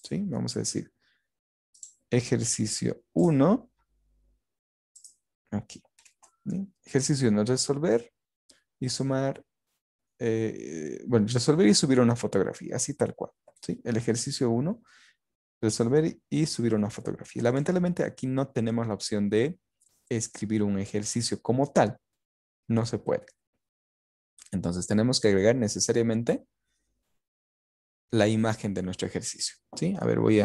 ¿Sí? Vamos a decir, ejercicio 1. Aquí. ¿Bien? Ejercicio 1, resolver y sumar. Bueno, resolver y subir una fotografía, así tal cual. ¿Sí? El ejercicio 1, resolver y subir una fotografía. Lamentablemente aquí no tenemos la opción de escribir un ejercicio como tal. No se puede. Entonces tenemos que agregar necesariamente la imagen de nuestro ejercicio. ¿Sí? A ver, voy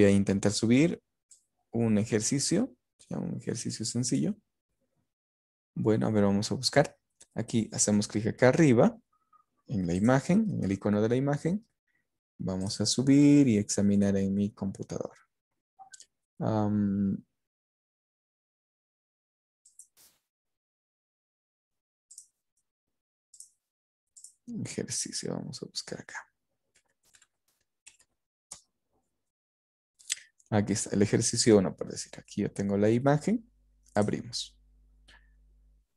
a intentar subir un ejercicio, ya un ejercicio sencillo. Bueno, a ver, vamos a buscar. Aquí hacemos clic acá arriba en la imagen, en el icono de la imagen. Vamos a subir y examinar en mi computadora. Ejercicio, vamos a buscar acá. Aquí está el ejercicio 1, por decir. Aquí yo tengo la imagen. Abrimos.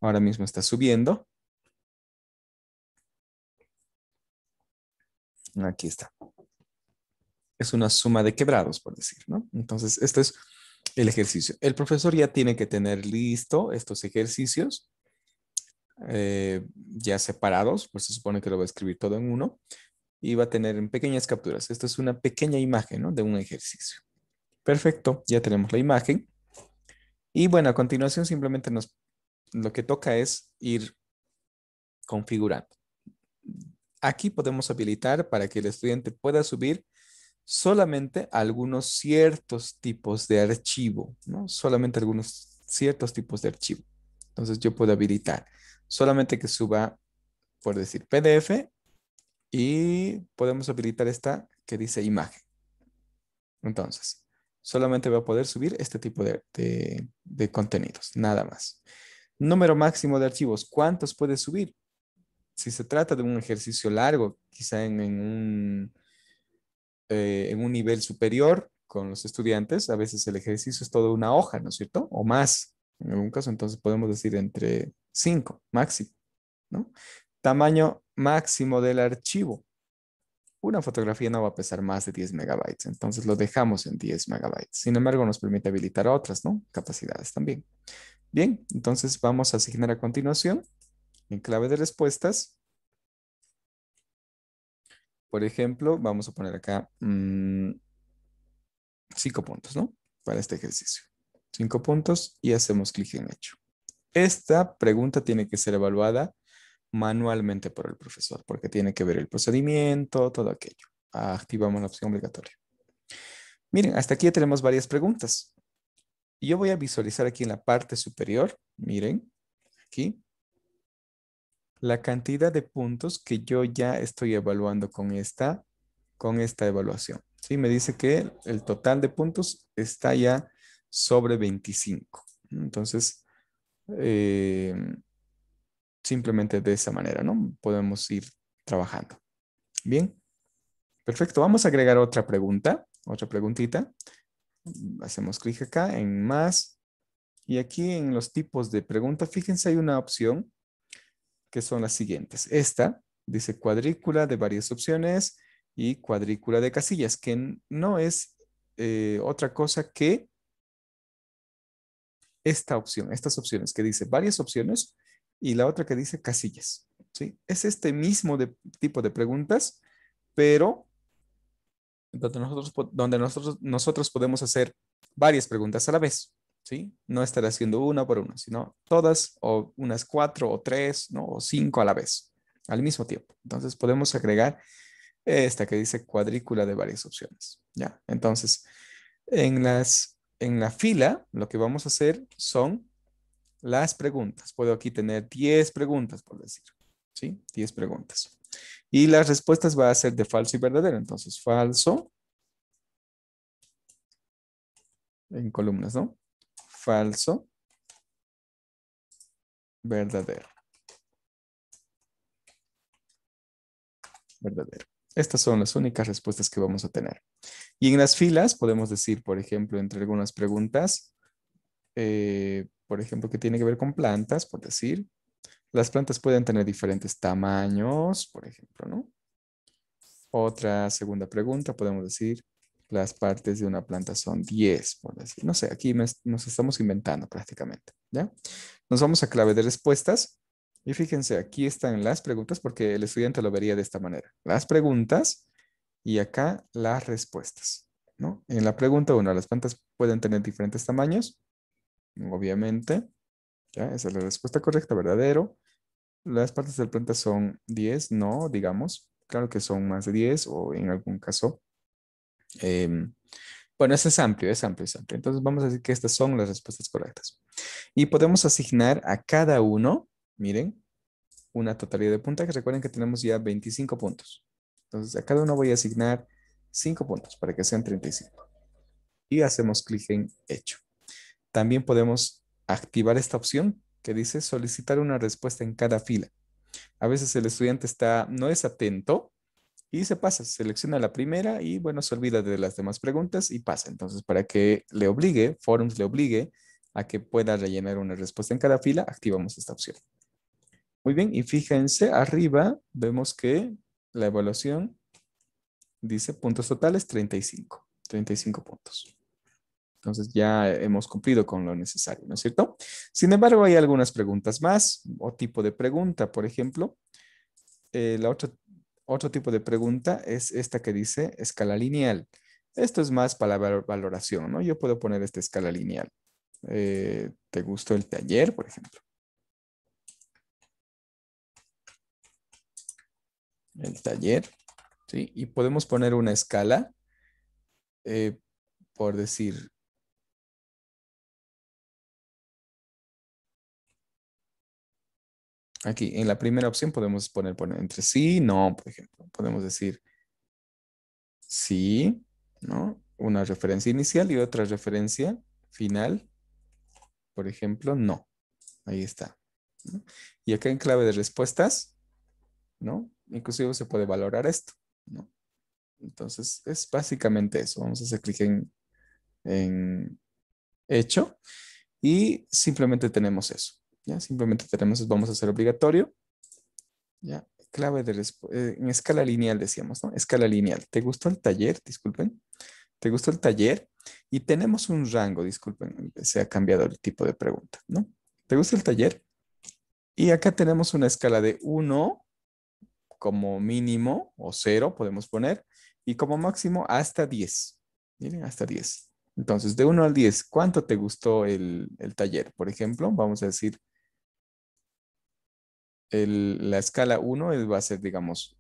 Ahora mismo está subiendo. Aquí está. Es una suma de quebrados, por decir, ¿no? Entonces, este es el ejercicio. El profesor ya tiene que tener listo estos ejercicios ya separados, pues se supone que lo va a escribir todo en uno y va a tener en pequeñas capturas. Esta es una pequeña imagen, ¿no? De un ejercicio. Perfecto, ya tenemos la imagen. Y bueno, a continuación simplemente lo que toca es ir configurando. Aquí podemos habilitar para que el estudiante pueda subir solamente algunos ciertos tipos de archivo, ¿no? Solamente algunos ciertos tipos de archivo. Entonces yo puedo habilitar solamente que suba, por decir, PDF y podemos habilitar esta que dice imagen. Entonces, solamente va a poder subir este tipo de contenidos, nada más. Número máximo de archivos, ¿cuántos puede subir? Si se trata de un ejercicio largo, quizá en un nivel superior con los estudiantes, a veces el ejercicio es toda una hoja, ¿no es cierto? O más. En algún caso, entonces podemos decir entre 5 máximo, ¿no? Tamaño máximo del archivo. Una fotografía no va a pesar más de 10 megabytes, entonces lo dejamos en 10 megabytes. Sin embargo, nos permite habilitar otras, ¿no? Capacidades también. Bien, entonces vamos a asignar a continuación en clave de respuestas. Por ejemplo, vamos a poner acá 5 puntos, ¿no? Para este ejercicio. 5 puntos y hacemos clic en hecho. Esta pregunta tiene que ser evaluada manualmente por el profesor porque tiene que ver el procedimiento, todo aquello. Activamos la opción obligatoria. Miren, hasta aquí ya tenemos varias preguntas. Yo voy a visualizar aquí en la parte superior, miren, aquí, la cantidad de puntos que yo ya estoy evaluando con esta evaluación. Sí, me dice que el total de puntos está ya sobre 25. Entonces, eh, simplemente de esa manera, ¿no? Podemos ir trabajando. Bien, perfecto. Vamos a agregar otra pregunta, otra preguntita. Hacemos clic acá en más. Y aquí en los tipos de preguntas, fíjense, hay una opción que son las siguientes. Esta dice cuadrícula de varias opciones y cuadrícula de casillas, que no es otra cosa que esta opción, estas opciones que dice varias opciones y la otra que dice casillas. ¿Sí? Es este mismo tipo de preguntas, pero donde nosotros podemos hacer varias preguntas a la vez. ¿Sí? No estar haciendo una por una, sino todas o unas 4 o 3, ¿no? O 5 a la vez, al mismo tiempo. Entonces podemos agregar esta que dice cuadrícula de varias opciones. ¿Ya? Entonces, en la fila, lo que vamos a hacer son las preguntas. Puedo aquí tener 10 preguntas, por decir. ¿Sí? 10 preguntas. Y las respuestas va a ser de falso y verdadero. Entonces, falso en columnas, ¿no? Falso, verdadero, verdadero. Estas son las únicas respuestas que vamos a tener. Y en las filas podemos decir, por ejemplo, entre algunas preguntas, por ejemplo, que tiene que ver con plantas, por decir. Las plantas pueden tener diferentes tamaños, por ejemplo, ¿no? Otra segunda pregunta, podemos decir, Las partes de una planta son 10, por decir. No sé, aquí nos estamos inventando prácticamente, ¿ya? Nos vamos a clave de respuestas. Y fíjense, aquí están las preguntas porque el estudiante lo vería de esta manera. Las preguntas y acá las respuestas, ¿no? En la pregunta 1, las plantas pueden tener diferentes tamaños, obviamente. ¿Ya? Esa es la respuesta correcta, verdadero. Las partes de la planta son 10, no, digamos. Claro que son más de 10 o en algún caso. em, bueno, ese es amplio, es amplio, es amplio. Entonces vamos a decir que estas son las respuestas correctas. Y podemos asignar a cada uno, miren, una totalidad de puntaje. Recuerden que tenemos ya 25 puntos. Entonces a cada uno voy a asignar 5 puntos para que sean 35. Y hacemos clic en hecho. También podemos activar esta opción que dice solicitar una respuesta en cada fila. A veces el estudiante no es atento y se pasa, selecciona la primera y bueno, se olvida de las demás preguntas y pasa. Entonces, para que le obligue, Forums le obligue a que pueda rellenar una respuesta en cada fila, activamos esta opción. Muy bien, y fíjense, arriba vemos que la evaluación dice puntos totales 35 puntos. Entonces ya hemos cumplido con lo necesario, ¿no es cierto? Sin embargo, hay algunas preguntas más o tipo de pregunta. Por ejemplo, otro tipo de pregunta es esta que dice escala lineal. Esto es más para la valoración, ¿no? Yo puedo poner esta escala lineal. ¿Te gustó el taller, por ejemplo? El taller, ¿sí? Y podemos poner una escala, eh, por decir, aquí en la primera opción podemos poner entre sí y no, por ejemplo. Podemos decir sí, ¿no? Una referencia inicial y otra referencia final, por ejemplo, no. Ahí está, ¿no? Y acá en clave de respuestas, ¿no? Inclusive se puede valorar esto, ¿no? Entonces, es básicamente eso. Vamos a hacer clic en hecho y simplemente tenemos eso, ¿ya? Simplemente tenemos, vamos a hacer obligatorio, ¿ya? Clave de en escala lineal decíamos, ¿no? Escala lineal. ¿Te gustó el taller? Disculpen. ¿Te gustó el taller? Y tenemos un rango, disculpen, se ha cambiado el tipo de pregunta, ¿no? ¿Te gusta el taller? Y acá tenemos una escala de 1 como mínimo o 0 podemos poner y como máximo hasta 10. Miren, hasta 10. Entonces, de 1 al 10, ¿cuánto te gustó el taller? Por ejemplo, vamos a decir, la escala 1 va a ser, digamos,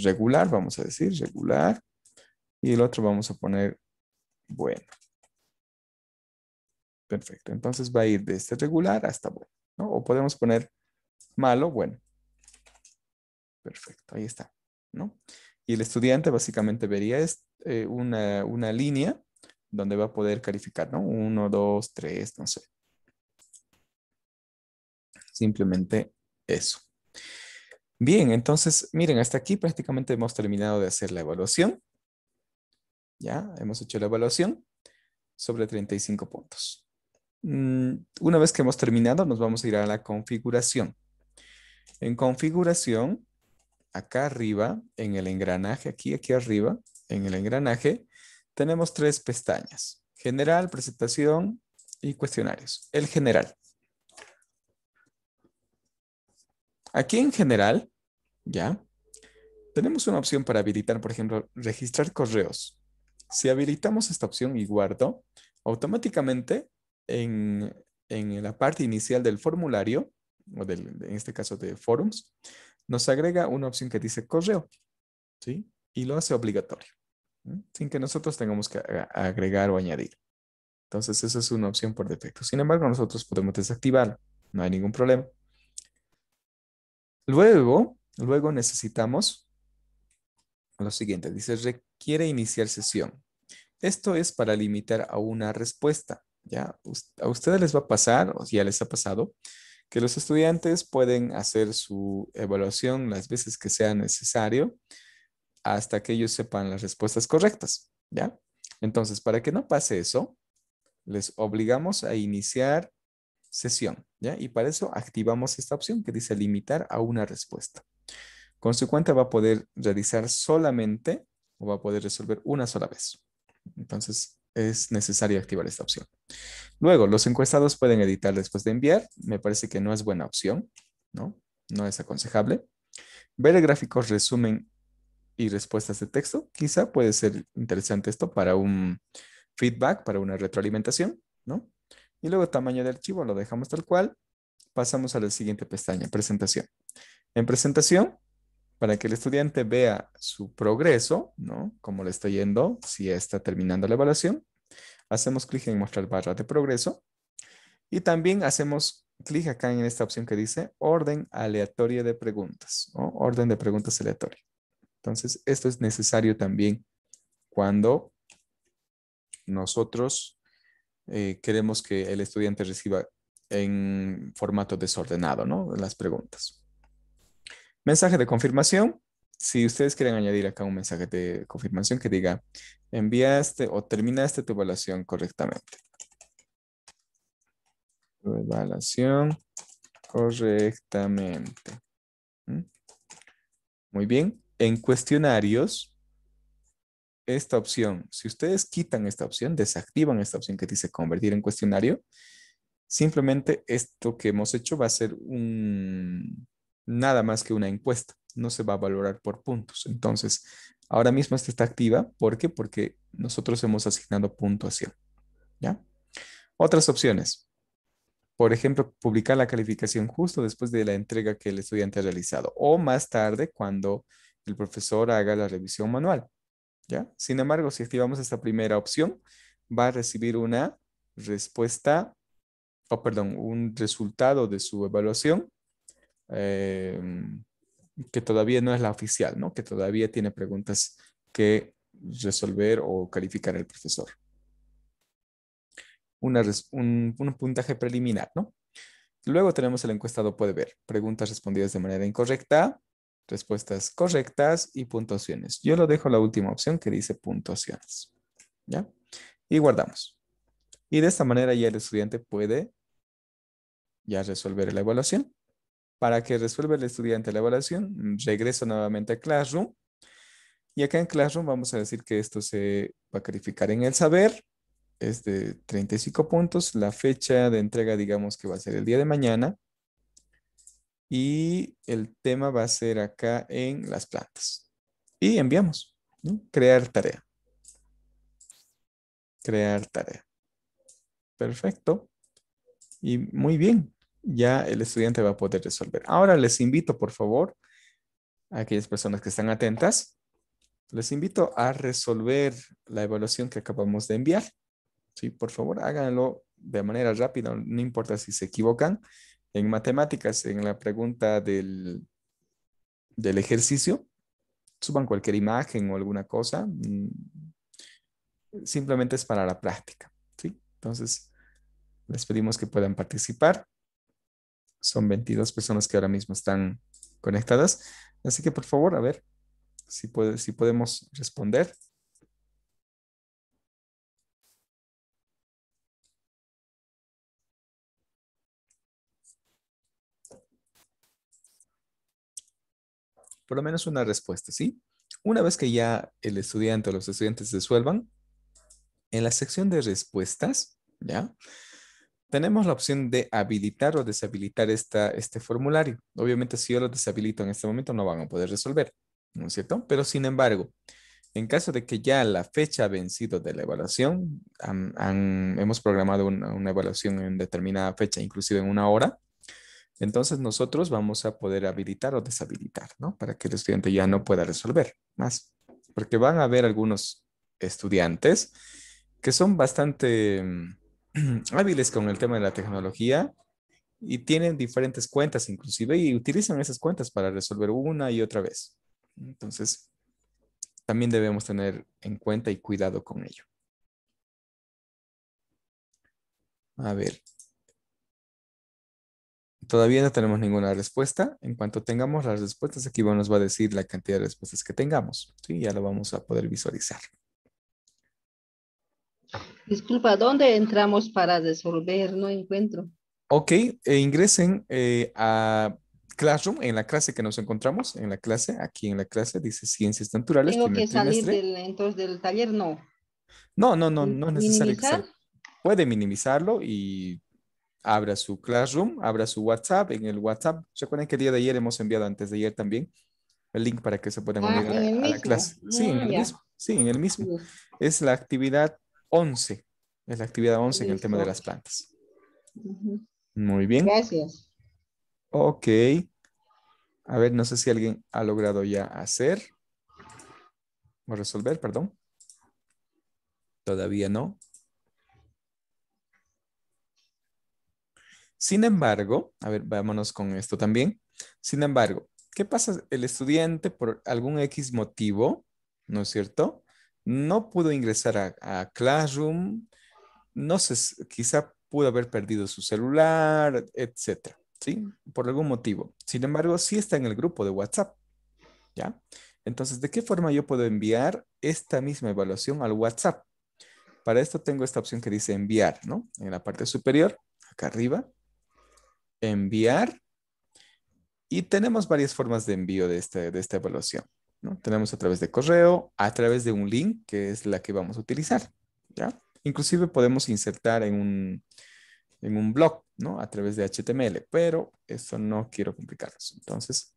regular, vamos a decir, regular. Y el otro vamos a poner bueno. Perfecto. Entonces va a ir desde regular hasta bueno, ¿no? O podemos poner malo, bueno. Perfecto, ahí está, ¿no? Y el estudiante básicamente vería una línea donde va a poder calificar, ¿no? 1, 2, 3, no sé. Simplemente eso. Bien, entonces, miren, hasta aquí prácticamente hemos terminado de hacer la evaluación. Ya, hemos hecho la evaluación sobre 35 puntos. Una vez que hemos terminado, nos vamos a ir a la configuración. En configuración, acá arriba, en el engranaje, aquí arriba, en el engranaje, tenemos 3 pestañas. General, presentación y cuestionarios. El general. Aquí en general, ya, tenemos una opción para habilitar, por ejemplo, registrar correos. Si habilitamos esta opción y guardo, automáticamente en, en la parte inicial del formulario, o en este caso de forums, nos agrega una opción que dice correo, ¿sí? Y lo hace obligatorio, ¿sí? Sin que nosotros tengamos que agregar o añadir. Entonces, esa es una opción por defecto. Sin embargo, nosotros podemos desactivarlo. No hay ningún problema. Luego necesitamos lo siguiente. Dice, requiere iniciar sesión. Esto es para limitar a una respuesta. ¿Ya? A ustedes les va a pasar, o ya les ha pasado, que los estudiantes pueden hacer su evaluación las veces que sea necesario hasta que ellos sepan las respuestas correctas. ¿Ya? Entonces, para que no pase eso, les obligamos a iniciar sesión, ¿ya? Y para eso activamos esta opción que dice limitar a una respuesta. Con su cuenta va a poder realizar solamente o va a poder resolver una sola vez. Entonces, es necesario activar esta opción. Luego, los encuestados pueden editar después de enviar. Me parece que no es buena opción, ¿no? No es aconsejable. Ver el gráfico resumen y respuestas de texto. Quizá puede ser interesante esto para un feedback, para una retroalimentación, ¿no? Y luego tamaño de archivo lo dejamos tal cual. Pasamos a la siguiente pestaña, presentación. En presentación, para que el estudiante vea su progreso, ¿no? Cómo le está yendo, si está terminando la evaluación, hacemos clic en mostrar barra de progreso y también hacemos clic acá en esta opción que dice orden aleatorio de preguntas, o orden de preguntas aleatorio. Entonces, esto es necesario también cuando nosotros queremos que el estudiante reciba en formato desordenado, ¿no? Las preguntas. Mensaje de confirmación. Si ustedes quieren añadir acá un mensaje de confirmación que diga, enviaste o terminaste tu evaluación correctamente. Tu evaluación correctamente. ¿Mm? Muy bien. En cuestionarios, esta opción, si ustedes quitan esta opción, desactivan esta opción que dice convertir en cuestionario, simplemente esto que hemos hecho va a ser nada más que una encuesta. No se va a valorar por puntos. Entonces, ahora mismo esta está activa. ¿Por qué? Porque nosotros hemos asignado puntuación. ¿Ya? Otras opciones. Por ejemplo, publicar la calificación justo después de la entrega que el estudiante ha realizado o más tarde cuando el profesor haga la revisión manual. ¿Ya? Sin embargo, si activamos esta primera opción, va a recibir una respuesta, o perdón, un resultado de su evaluación eh, que todavía no es la oficial, ¿no? Que todavía tiene preguntas que resolver o calificar el profesor. Un puntaje preliminar, ¿no? Luego tenemos el encuestado puede ver preguntas respondidas de manera incorrecta, respuestas correctas y puntuaciones. Yo lo dejo la última opción que dice puntuaciones. ¿Ya? Y guardamos. Y de esta manera ya el estudiante puede ya resolver la evaluación. Para que resuelva el estudiante la evaluación, regreso nuevamente a Classroom. Y acá en Classroom vamos a decir que esto se va a calificar en el saber. Es de 35 puntos. La fecha de entrega, digamos que va a ser el día de mañana. Y el tema va a ser acá en las plantas. Y enviamos, ¿no? Crear tarea. Crear tarea. Perfecto. Y muy bien. Ya el estudiante va a poder resolver. Ahora les invito, por favor, a aquellas personas que están atentas, les invito a resolver la evaluación que acabamos de enviar. Sí, por favor, háganlo de manera rápida, no importa si se equivocan. En matemáticas, en la pregunta del ejercicio, suban cualquier imagen o alguna cosa. Simplemente es para la práctica. ¿Sí? Entonces, les pedimos que puedan participar. Son 22 personas que ahora mismo están conectadas. Así que, por favor, a ver si podemos responder. Por lo menos una respuesta, ¿sí? Una vez que ya el estudiante o los estudiantes resuelvan, en la sección de respuestas, ¿ya? Tenemos la opción de habilitar o deshabilitar este formulario. Obviamente, si yo lo deshabilito en este momento, no van a poder resolver, ¿no es cierto? Pero sin embargo, en caso de que ya la fecha ha vencido de la evaluación, hemos programado una evaluación en determinada fecha, inclusive en una hora, entonces nosotros vamos a poder habilitar o deshabilitar, ¿no? Para que el estudiante ya no pueda resolver más. Porque van a haber algunos estudiantes que son bastante hábiles con el tema de la tecnología y tienen diferentes cuentas inclusive y utilizan esas cuentas para resolver una y otra vez. Entonces, también debemos tener en cuenta y cuidado con ello. A ver, todavía no tenemos ninguna respuesta. En cuanto tengamos las respuestas, aquí nos va a decir la cantidad de respuestas que tengamos. Sí, ya lo vamos a poder visualizar. Disculpa, ¿dónde entramos para resolver? No encuentro. Ok, ingresen a Classroom en la clase que nos encontramos, en la clase, aquí en la clase dice Ciencias Naturales, Tengo primer que salir trimestre. entonces del taller, no. No, no, no, no es necesario que Minimizar. salga. Puede minimizarlo y abra su Classroom, abra su WhatsApp. En el WhatsApp, recuerden que el día de ayer hemos enviado, antes de ayer también, el link para que se puedan Ah, unir en el a la mismo. clase. Sí, en el Ya. mismo. Sí, en el mismo. Ya. Es la actividad 11. Es la actividad 11 en el tema de Listo. las plantas. Ujú. Muy bien. Gracias. Ok. A ver, no sé si alguien ha logrado ya hacer o resolver, perdón. Todavía no. Sin embargo, a ver, vámonos con esto también. Sin embargo, ¿qué pasa? El estudiante por algún X motivo, ¿no es cierto? No pudo ingresar a Classroom, no sé, quizá pudo haber perdido su celular, etcétera, ¿sí? Por algún motivo. Sin embargo, sí está en el grupo de WhatsApp, ¿ya? Entonces, ¿de qué forma yo puedo enviar esta misma evaluación al WhatsApp? Para esto tengo esta opción que dice enviar, ¿no? En la parte superior, acá arriba, enviar. Y tenemos varias formas de envío de esta evaluación, ¿no? Tenemos a través de correo, a través de un link, que es la que vamos a utilizar, ¿ya? Inclusive podemos insertar en un blog, ¿no? A través de HTML, pero eso no quiero complicarlos. Entonces,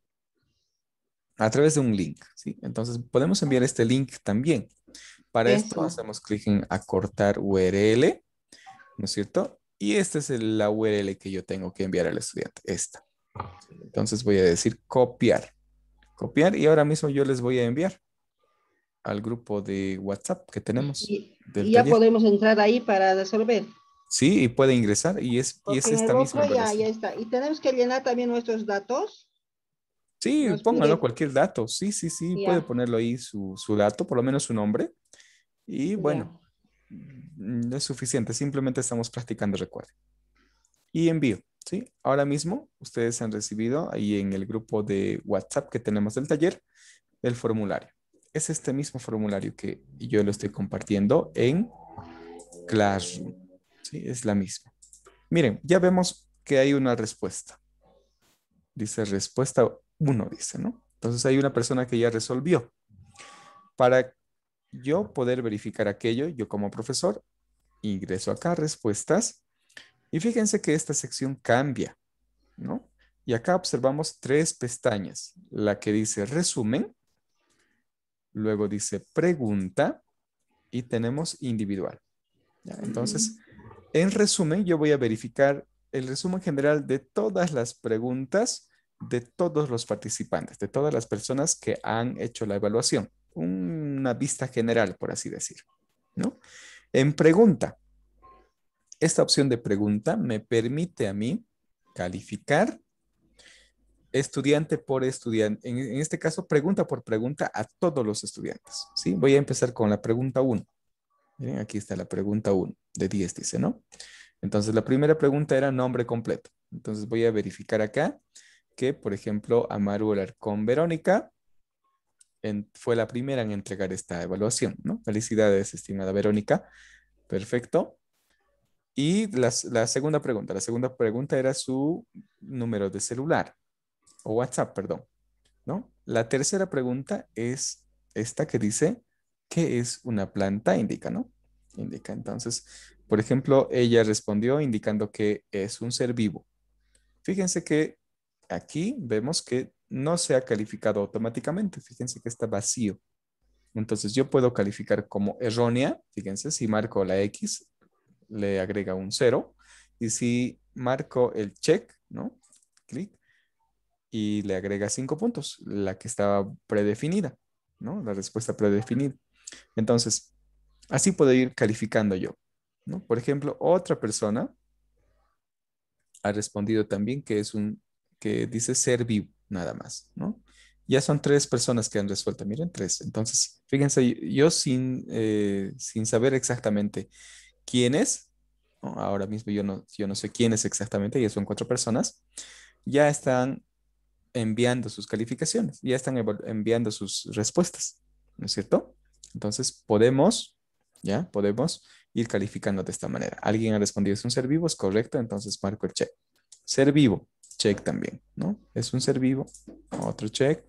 a través de un link, ¿sí? Entonces, podemos enviar este link también. Para esto Eso. hacemos clic en acortar URL, ¿no es cierto? Y esta es la URL que yo tengo que enviar al estudiante, esta. Entonces voy a decir copiar. Copiar y ahora mismo yo les voy a enviar al grupo de WhatsApp que tenemos del Y ya taller. podemos entrar ahí para resolver. Sí, y puede ingresar y es Porque en esta el misma otro ya evaluación. está. Y tenemos que llenar también nuestros datos. Sí, Nos pónganlo pide, cualquier dato. Sí, sí, sí, puede ya, ponerlo ahí su dato, por lo menos su nombre. Y ya. bueno, es suficiente. Simplemente estamos practicando, recuerden. Y envío, ¿sí? Ahora mismo ustedes han recibido ahí en el grupo de WhatsApp que tenemos del taller el formulario. Es este mismo formulario que yo lo estoy compartiendo en Classroom. Sí, es la misma. Miren, ya vemos que hay una respuesta. Dice respuesta uno, dice, ¿no? Entonces hay una persona que ya resolvió. Para yo poder verificar aquello, yo como profesor ingreso acá respuestas y fíjense que esta sección cambia, ¿no? Y acá observamos tres pestañas. La que dice resumen, luego dice pregunta y tenemos individual. ¿Ya? Entonces, en resumen, yo voy a verificar el resumen general de todas las preguntas de todos los participantes, de todas las personas que han hecho la evaluación. Una vista general, por así decir, ¿no? En pregunta, esta opción de pregunta me permite a mí calificar estudiante por estudiante. En este caso, pregunta por pregunta a todos los estudiantes, ¿sí? Voy a empezar con la pregunta uno. Miren, aquí está la pregunta uno de 10 dice, ¿no? Entonces, la primera pregunta era nombre completo. Entonces, voy a verificar acá que, por ejemplo, Amaru Alarcón Verónica fue la primera en entregar esta evaluación, ¿no? Felicidades, estimada Verónica. Perfecto. Y la segunda pregunta era su número de celular o WhatsApp, perdón, ¿no? La tercera pregunta es esta que dice, ¿qué es una planta? Indica, ¿no? Indica. Entonces, por ejemplo, ella respondió indicando que es un ser vivo. Fíjense que aquí vemos que no se ha calificado automáticamente. Fíjense que está vacío. Entonces, yo puedo calificar como errónea. Fíjense, si marco la X, le agrega un cero. Y si marco el check, ¿no? Clic y le agrega 5 puntos, la que estaba predefinida, ¿no? La respuesta predefinida. Entonces, así puedo ir calificando yo, ¿no? Por ejemplo, otra persona ha respondido también que dice ser vivo, nada más, ¿no? Ya son tres personas que han resuelto, miren, tres. Entonces, fíjense, yo sin saber exactamente quién es, ¿no? Ahora mismo yo no sé quién es exactamente, ya son cuatro personas, ya están enviando sus calificaciones, ya están enviando sus respuestas, ¿no es cierto? Entonces ya, podemos ir calificando de esta manera. Alguien ha respondido es un ser vivo, es correcto, entonces marco el check. Ser vivo, check también, ¿no? Es un ser vivo, otro check.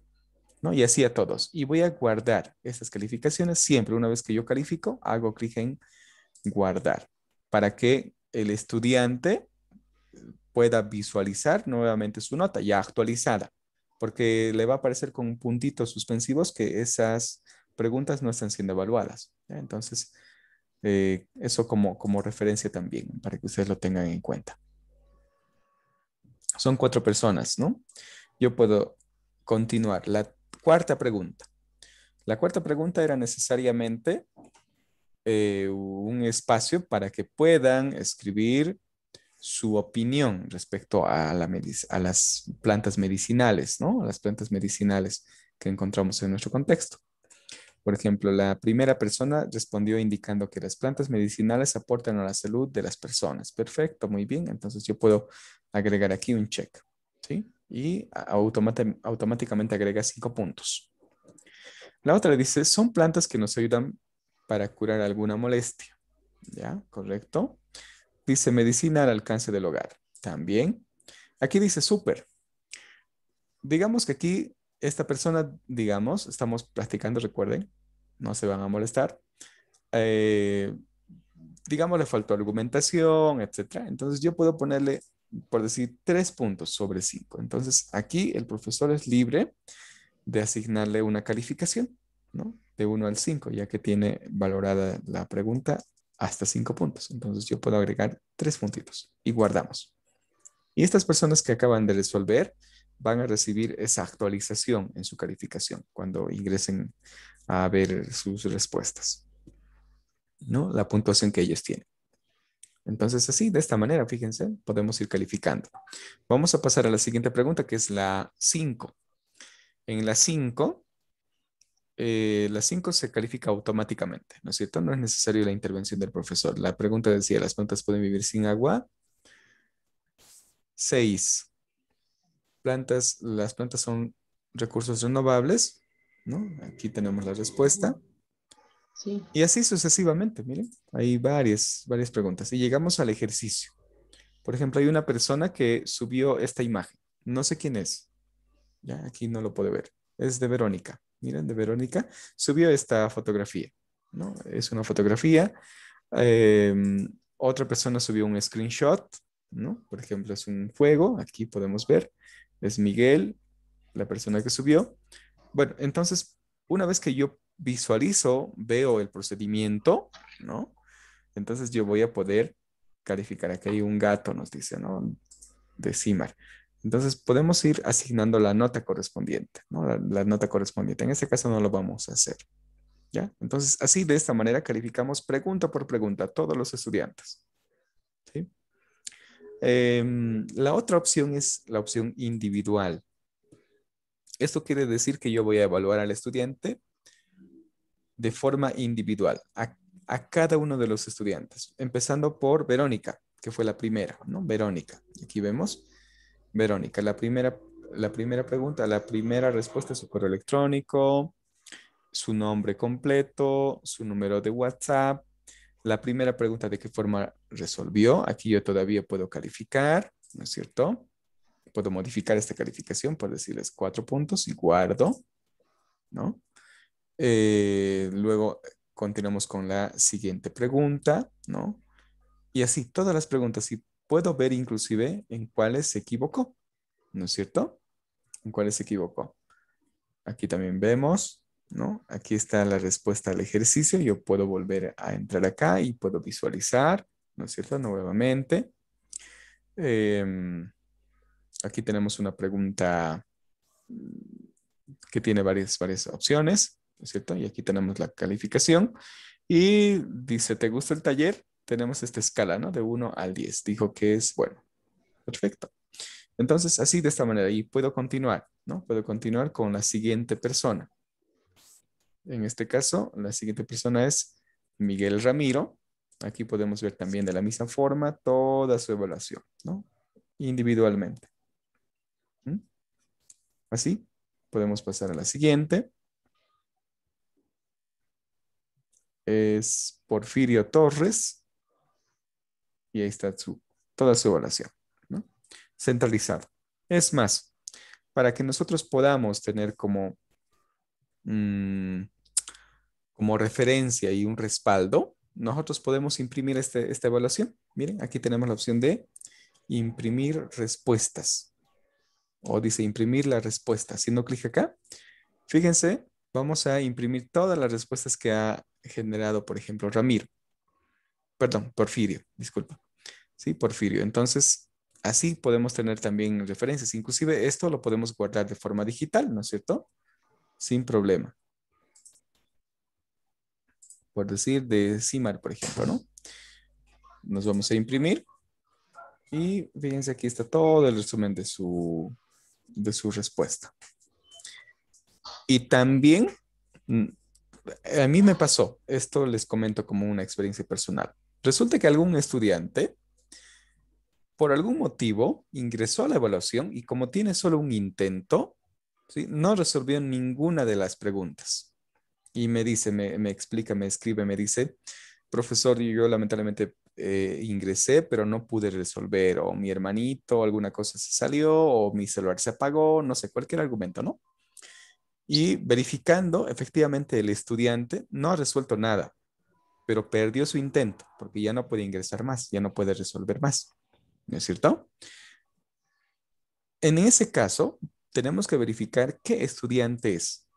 ¿no? Y así a todos. Y voy a guardar estas calificaciones siempre. Una vez que yo califico, hago clic en guardar para que el estudiante pueda visualizar nuevamente su nota ya actualizada, porque le va a aparecer con puntitos suspensivos que esas preguntas no están siendo evaluadas. ¿Ya? Entonces, eso como referencia también, para que ustedes lo tengan en cuenta. Son 4 personas, ¿no? Yo puedo continuar. La cuarta pregunta. La cuarta pregunta era necesariamente un espacio para que puedan escribir su opinión respecto a, a las plantas medicinales, ¿no? A las plantas medicinales que encontramos en nuestro contexto. Por ejemplo, la primera persona respondió indicando que las plantas medicinales aportan a la salud de las personas. Perfecto, muy bien. Entonces yo puedo agregar aquí un check, ¿sí? Y automáticamente agrega 5 puntos. La otra le dice, son plantas que nos ayudan para curar alguna molestia. ¿Ya? ¿Correcto? Dice medicina al alcance del hogar. También. Aquí dice súper. Digamos que aquí esta persona, digamos, estamos practicando, recuerden, no se van a molestar. Eh, digamos, le faltó argumentación, etcétera. Entonces yo puedo ponerle, por decir, 3 puntos sobre 5. Entonces aquí el profesor es libre de asignarle una calificación, ¿no? De 1 al 5, ya que tiene valorada la pregunta hasta 5 puntos. Entonces yo puedo agregar 3 puntitos y guardamos. Y estas personas que acaban de resolver van a recibir esa actualización en su calificación cuando ingresen a ver sus respuestas, ¿no? La puntuación que ellos tienen. Entonces, así, de esta manera, fíjense, podemos ir calificando. Vamos a pasar a la siguiente pregunta, que es la 5. En la 5 se califica automáticamente, ¿no es cierto? No es necesario la intervención del profesor. La pregunta decía, ¿las plantas pueden vivir sin agua? 6. Las plantas son recursos renovables, ¿no? Aquí tenemos la respuesta. Sí, Y así sucesivamente, miren, hay varias preguntas. Y llegamos al ejercicio. Por ejemplo, hay una persona que subió esta imagen. No sé quién es. Ya, aquí no lo puede ver. Es de Verónica. Miren, de Verónica. Subió esta fotografía, ¿no? Es una fotografía. Otra persona subió un screenshot, ¿no? Por ejemplo, es un fuego. Aquí podemos ver. Es Miguel, la persona que subió. Bueno, entonces, una vez que yo visualizo, veo el procedimiento, ¿no? Entonces yo voy a poder calificar. Aquí hay un gato, nos dice, ¿no? De CIMAR. Entonces podemos ir asignando la nota correspondiente, ¿no? La nota correspondiente. En este caso no lo vamos a hacer, ¿ya? Entonces, así de esta manera calificamos pregunta por pregunta a todos los estudiantes, ¿sí? La otra opción es la opción individual. Esto quiere decir que yo voy a evaluar al estudiante de forma individual a cada uno de los estudiantes, empezando por Verónica, que fue la primera, ¿no? Verónica. Aquí vemos Verónica, la primera pregunta, la primera respuesta es su correo electrónico, su nombre completo, su número de WhatsApp. La primera pregunta, ¿de qué forma resolvió? Aquí yo todavía puedo calificar, ¿no es cierto? Puedo modificar esta calificación por decirles 4 puntos y guardo, ¿no? Luego continuamos con la siguiente pregunta, ¿no? Y así todas las preguntas. Y puedo ver inclusive en cuáles se equivocó, ¿no es cierto? En cuáles se equivocó. Aquí también vemos, ¿no? Aquí está la respuesta al ejercicio. Yo puedo volver a entrar acá y puedo visualizar, ¿no es cierto? Nuevamente. Em, Aquí tenemos una pregunta que tiene varias opciones, ¿no es cierto? Y aquí tenemos la calificación. Y dice, ¿te gusta el taller? Tenemos esta escala, ¿no? De 1 al 10. Dijo que es bueno. Perfecto. Entonces, así de esta manera, y puedo continuar, ¿no? Puedo continuar con la siguiente persona. En este caso, la siguiente persona es Miguel Ramiro. Aquí podemos ver también de la misma forma toda su evaluación, ¿no? Individualmente. ¿Mm? Así, podemos pasar a la siguiente. Es Porfirio Torres. Y ahí está toda su evaluación, ¿no? Centralizado. Es más, para que nosotros podamos tener como mm, como referencia y un respaldo, nosotros podemos imprimir esta evaluación. Miren, aquí tenemos la opción de imprimir respuestas o dice imprimir la respuesta. Haciendo clic acá, fíjense, vamos a imprimir todas las respuestas que ha generado, por ejemplo, Ramiro. Perdón, Porfirio, disculpa. Sí, Porfirio. Entonces, así podemos tener también referencias. Inclusive esto lo podemos guardar de forma digital, ¿no es cierto? Sin problema. Por decir de CIMAR, por ejemplo, ¿no? Nos vamos a imprimir y fíjense, aquí está todo el resumen de su respuesta. Y también, mm, a mí me pasó, esto les comento como una experiencia personal. Resulta que algún estudiante, por algún motivo, ingresó a la evaluación y como tiene solo un intento, ¿sí? No resolvió ninguna de las preguntas. Y me dice, me explica, me escribe, me dice, profesor, yo lamentablemente ingresé, pero no pude resolver, o mi hermanito, alguna cosa se salió, o mi celular se apagó, no sé, cualquier argumento, ¿no? Y verificando, efectivamente, el estudiante no ha resuelto nada, pero perdió su intento, porque ya no puede ingresar más, ya no puede resolver más, ¿no es cierto? En ese caso, tenemos que verificar qué estudiante es.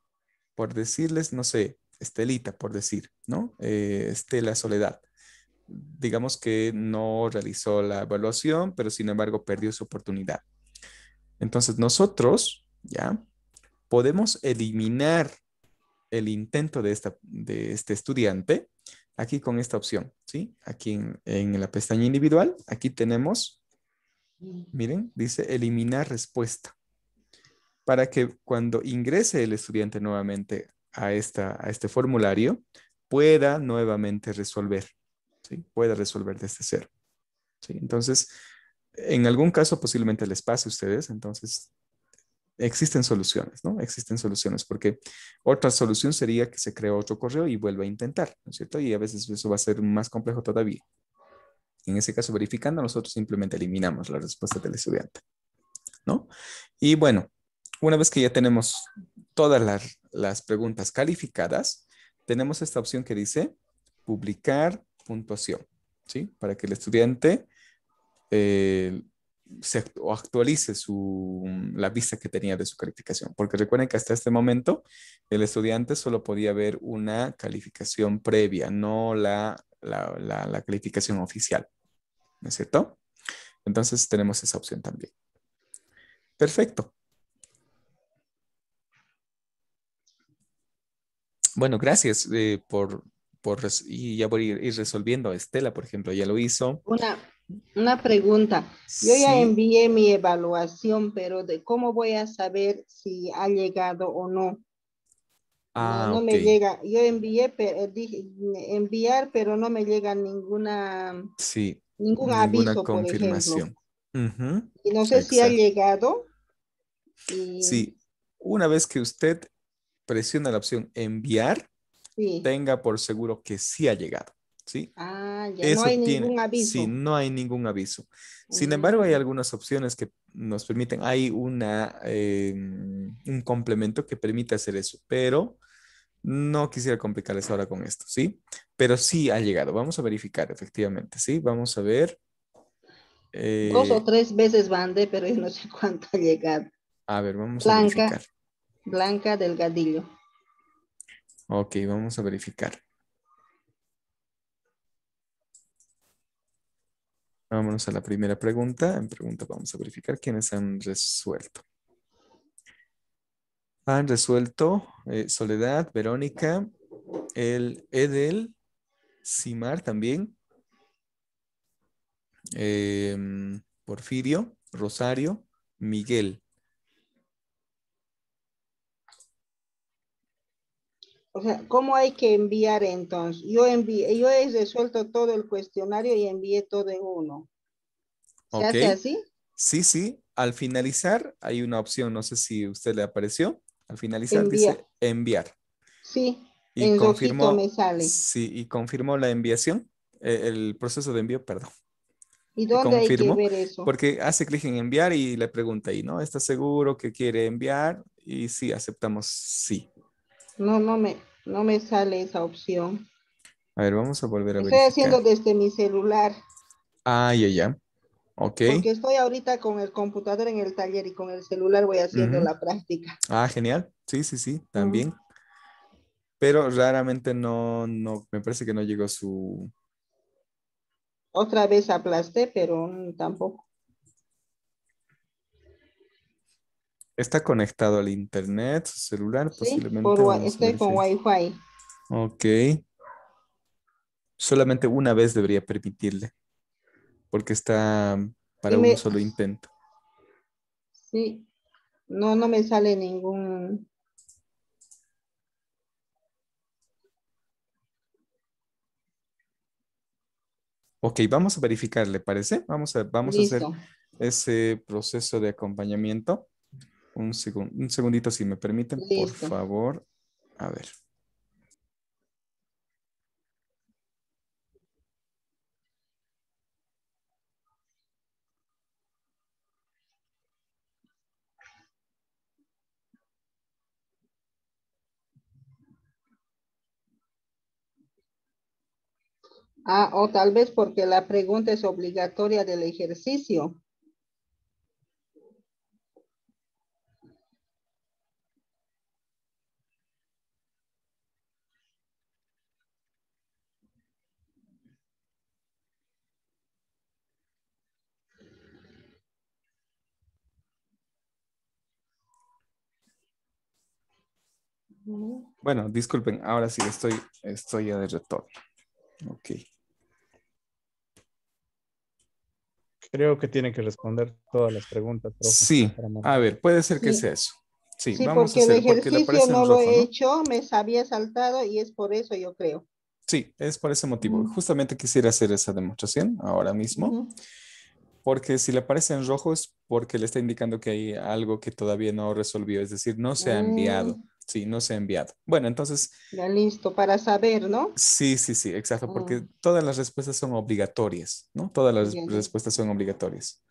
Por decirles, no sé, Estelita, por decir, ¿no? Estela Soledad. Digamos que no realizó la evaluación, pero sin embargo perdió su oportunidad. Entonces nosotros, ¿ya? Podemos eliminar el intento de este estudiante aquí con esta opción, ¿sí? Aquí en la pestaña individual, aquí tenemos, miren, dice eliminar respuesta para que cuando ingrese el estudiante nuevamente a este formulario, pueda nuevamente resolver, ¿sí? Pueda resolver desde cero, ¿sí? Entonces, en algún caso posiblemente les pase a ustedes, entonces existen soluciones, ¿no? Existen soluciones, porque otra solución sería que se cree otro correo y vuelva a intentar, ¿no es cierto? Y a veces eso va a ser más complejo todavía. En ese caso, verificando, nosotros simplemente eliminamos la respuesta del estudiante, ¿no? Y bueno, una vez que ya tenemos todas las preguntas calificadas, tenemos esta opción que dice publicar puntuación, ¿sí? Para que el estudiante eh, o actualice la vista que tenía de su calificación. Porque recuerden que hasta este momento el estudiante solo podía ver una calificación previa, no la calificación oficial, ¿no es cierto? Entonces tenemos esa opción también. Perfecto. Bueno, gracias y ya voy a ir resolviendo. Estela, por ejemplo, ya lo hizo. Una, una pregunta. Yo ya Sí. envié mi evaluación, pero de cómo voy a saber si ha llegado o no. No, Ah, no ok. me llega. Yo envié, dije enviar, pero no me llega Sí, ningún ninguna aviso, por ejemplo. confirmación. Ujú. Y no sé si ha Exacto. llegado. Y Sí, una vez que usted presiona la opción enviar, sí. tenga por seguro que sí ha llegado, ¿sí? Ah, ya no Eso hay tiene, ningún sí, aviso. no hay ningún aviso. Sin embargo, hay Mm. algunas opciones que nos permiten, hay un complemento que permite hacer eso, pero no quisiera complicarles ahora con esto, ¿sí? Pero sí ha llegado. Vamos a verificar, efectivamente, ¿sí? Vamos a ver. Dos o eh, tres veces mandé, pero yo no sé cuánto ha llegado. a ver, vamos a verificar. Blanca, Blanca Delgadillo. Ok, vamos a verificar. Vámonos a la primera pregunta. En pregunta vamos a verificar quiénes han resuelto. Han resuelto Soledad, Verónica, el Edel, Simar también, Porfirio, Rosario, Miguel. O sea, ¿cómo hay que enviar entonces? Yo he resuelto todo el cuestionario y envié todo en uno. ¿Se Ok, hace así? sí, sí. Al finalizar hay una opción, no sé si a usted le apareció. Al finalizar Envía. dice enviar. Sí, Y en rojito confirmó, me sale. sí, y confirmó la enviación, el proceso de envío, perdón. ¿Y Y dónde hay que confirmo, ver eso? porque hace clic en enviar y le pregunta ahí, ¿no? ¿Está seguro que quiere enviar? Y sí, aceptamos sí. No, no me sale esa opción. A ver, vamos a volver a Estoy verificar. haciendo desde mi celular, Ah, ya, ya. Ok. porque estoy ahorita con el computador en el taller y con el celular voy haciendo Ujú. la práctica. Ah, genial. Sí, sí, sí, Mm. también. Pero raramente me parece que no llegó su... Otra vez aplasté, pero tampoco. Está conectado al internet, su celular, Sí, posiblemente. Vamos a estoy con verificar. Wi-Fi. Ok. Solamente una vez debería permitirle, porque está para Y un me, solo intento. sí, no me sale ningún. Ok, vamos a verificar, ¿le parece? Vamos a hacer Listo, ese proceso de acompañamiento. Un segundito, si me permiten, por listo. favor. A ver. Ah, o tal vez porque la pregunta es obligatoria del ejercicio. Ujú. Bueno, disculpen, ahora sí estoy ya de retorno. Ok. Creo que tiene que responder todas las preguntas, profe, Sí, para a mandar. ver, puede ser que sea Sí, eso. Sí, sí, vamos a porque el hacer, porque le ejercicio aparece en no lo rojo, he ¿no? hecho, me había saltado y es por eso yo creo. Sí, es por ese motivo. Ujú, Justamente quisiera hacer esa demostración ahora mismo, ujú. porque si le aparece en rojo es porque le está indicando que hay algo que todavía no resolvió, es decir, no se ha enviado. Mm, Sí, no se ha enviado. Bueno, entonces, ya listo, para saber, ¿no? sí, sí, sí, exacto, porque Mm, todas las respuestas son obligatorias, ¿no? Todas las ya, ya. respuestas son obligatorias.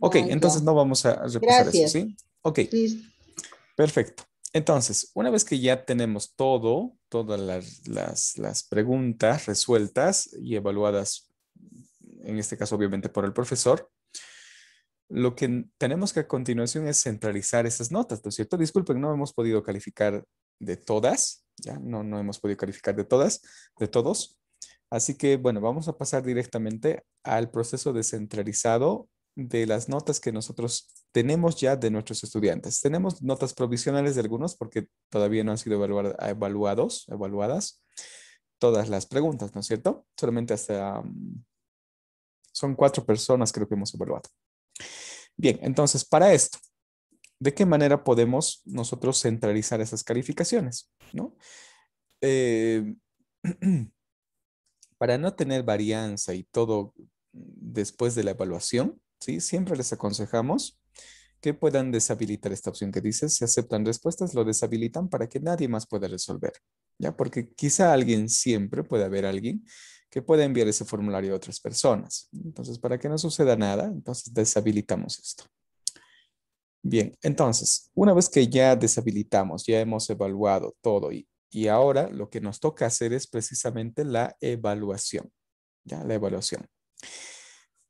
Ok, Ah, entonces ya. no vamos a repasar eso, Gracias. ¿sí? Ok, Listo. perfecto. Entonces, una vez que ya tenemos todas las preguntas resueltas y evaluadas, en este caso obviamente por el profesor, lo que tenemos que a continuación es centralizar esas notas, ¿no es cierto? Disculpen, no hemos podido calificar de todas, ya no hemos podido calificar de todas, de todos. Así que, bueno, vamos a pasar directamente al proceso descentralizado de las notas que nosotros tenemos ya de nuestros estudiantes. Tenemos notas provisionales de algunos porque todavía no han sido evaluadas todas las preguntas, ¿no es cierto? Solamente hasta, son 4 personas creo que hemos evaluado. Bien, entonces, para esto, ¿de qué manera podemos nosotros centralizar esas calificaciones? ¿No? Eh, para no tener varianza y todo después de la evaluación, ¿sí? Siempre les aconsejamos que puedan deshabilitar esta opción que dice, si aceptan respuestas, lo deshabilitan para que nadie más pueda resolver, ¿ya? Porque quizá alguien siempre puede haber alguien que pueda enviar ese formulario a otras personas. Entonces, para que no suceda nada, entonces deshabilitamos esto. Bien, entonces, una vez que ya deshabilitamos, ya hemos evaluado todo y ahora lo que nos toca hacer es precisamente la evaluación, ¿ya? La evaluación.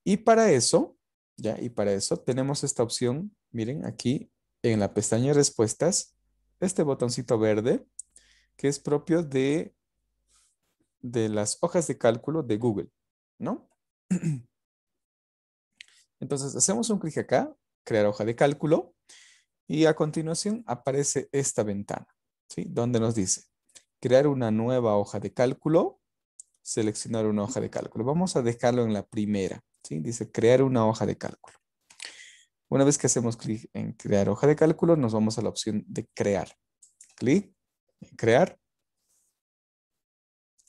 Y para eso, ¿ya? Y para eso tenemos esta opción, miren, aquí en la pestaña de respuestas, este botoncito verde que es propio de las hojas de cálculo de Google, ¿no? Entonces, hacemos un clic acá, crear hoja de cálculo. Y a continuación aparece esta ventana, ¿sí? Donde nos dice crear una nueva hoja de cálculo, seleccionar una hoja de cálculo. Vamos a dejarlo en la primera, ¿sí? Dice crear una hoja de cálculo. Una vez que hacemos clic en crear hoja de cálculo, nos vamos a la opción de crear. Clic en crear.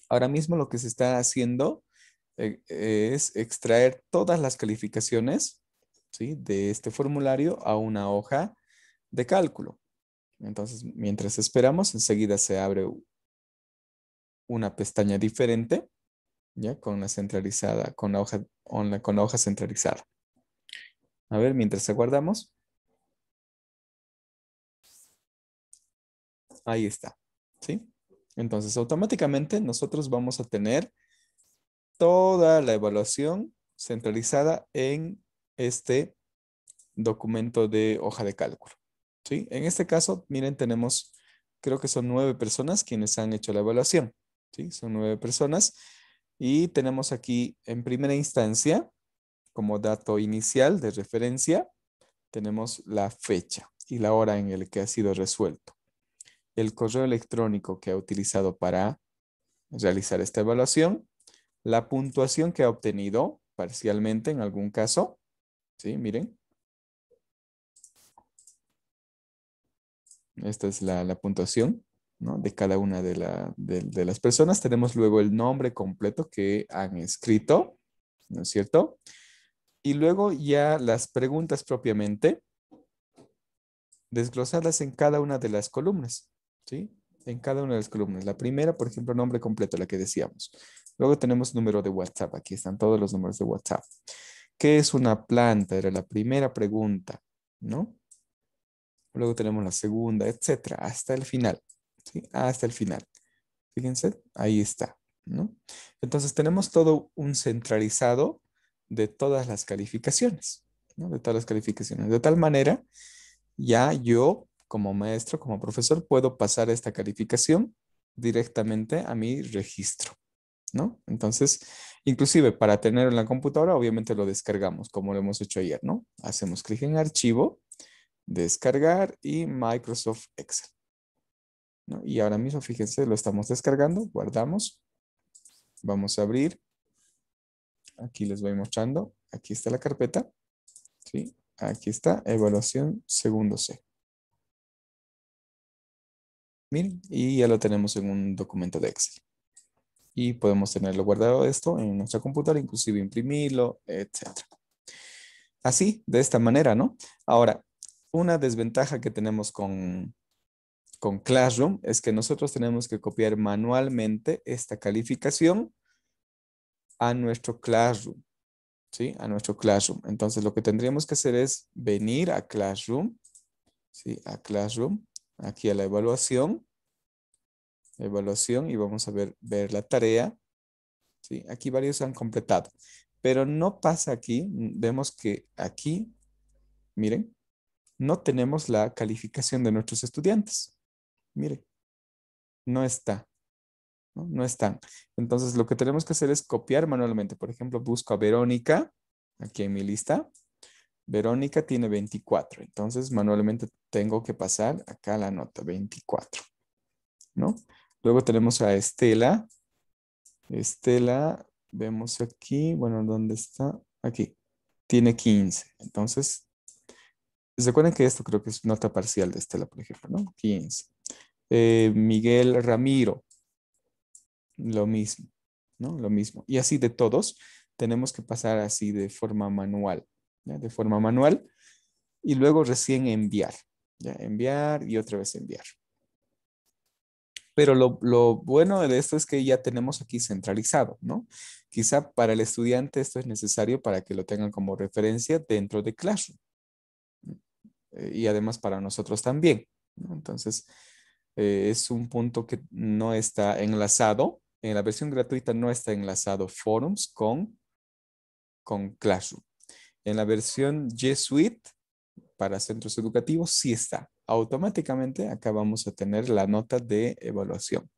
Ahora mismo lo que se está haciendo es extraer todas las calificaciones, ¿sí? De este formulario a una hoja de cálculo. Entonces, mientras esperamos, enseguida se abre una pestaña diferente, ya con la centralizada, con la hoja centralizada. A ver, mientras aguardamos, ahí está. ¿sí? Entonces, automáticamente nosotros vamos a tener toda la evaluación centralizada en este documento de hoja de cálculo, ¿sí? En este caso, miren, tenemos, creo que son 9 personas quienes han hecho la evaluación, ¿sí? Son 9 personas y tenemos aquí en primera instancia, como dato inicial de referencia, tenemos la fecha y la hora en el que ha sido resuelto, el correo electrónico que ha utilizado para realizar esta evaluación, la puntuación que ha obtenido parcialmente en algún caso, ¿sí? Miren, esta es la puntuación, ¿no? De cada una de las personas. Tenemos luego el nombre completo que han escrito, ¿no es cierto? Y luego ya las preguntas propiamente, desglosadas en cada una de las columnas, ¿sí? En cada una de las columnas. La primera, por ejemplo, nombre completo, la que decíamos. Luego tenemos número de WhatsApp. Aquí están todos los números de WhatsApp. ¿Qué es una planta? Era la primera pregunta, ¿no? Luego tenemos la segunda, etcétera, hasta el final, ¿sí? Hasta el final. Fíjense, ahí está, ¿no? Entonces tenemos todo un centralizado de todas las calificaciones, ¿no? De todas las calificaciones. De tal manera, ya yo, como maestro, como profesor, puedo pasar esta calificación directamente a mi registro, ¿no? Entonces, inclusive para tenerlo en la computadora, obviamente lo descargamos, como lo hemos hecho ayer, ¿no? Hacemos clic en archivo, descargar y Microsoft Excel, ¿no? Y ahora mismo, fíjense, lo estamos descargando, guardamos, vamos a abrir, aquí les voy mostrando, aquí está la carpeta, ¿sí? Aquí está, evaluación segundo C. Miren, y ya lo tenemos en un documento de Excel. Y podemos tenerlo guardado esto en nuestra computadora, inclusive imprimirlo, etc. Así, de esta manera, ¿no? Ahora, una desventaja que tenemos con Classroom es que nosotros tenemos que copiar manualmente esta calificación a nuestro Classroom, ¿sí? A nuestro Classroom. Entonces, lo que tendríamos que hacer es venir a Classroom, ¿sí? A Classroom, aquí a la evaluación, y vamos a ver la tarea, ¿sí? Aquí varios han completado, pero no pasa aquí, vemos que aquí, miren, no tenemos la calificación de nuestros estudiantes. Miren, no está. ¿No? No están. Entonces, lo que tenemos que hacer es copiar manualmente. Por ejemplo, busco a Verónica, aquí en mi lista. Verónica tiene 24. Entonces, manualmente tengo que pasar acá la nota 24, ¿no? Luego tenemos a Estela. Estela, vemos aquí, bueno, ¿dónde está? Aquí. Tiene 15. Entonces, recuerden que esto creo que es nota parcial de Estela, por ejemplo, ¿no? 15. Miguel Ramiro. Lo mismo, ¿no? Lo mismo. Y así de todos, tenemos que pasar así de forma manual, ¿ya? De forma manual y luego recién enviar, ¿ya? Enviar y otra vez enviar. Pero lo bueno de esto es que ya tenemos aquí centralizado, ¿no? Quizá para el estudiante esto es necesario para que lo tengan como referencia dentro de Classroom. Y además para nosotros también, ¿no? Entonces, es un punto que no está enlazado. En la versión gratuita no está enlazado Forums con Classroom. En la versión G Suite para centros educativos sí está. Automáticamente acá vamos a tener la nota de evaluación.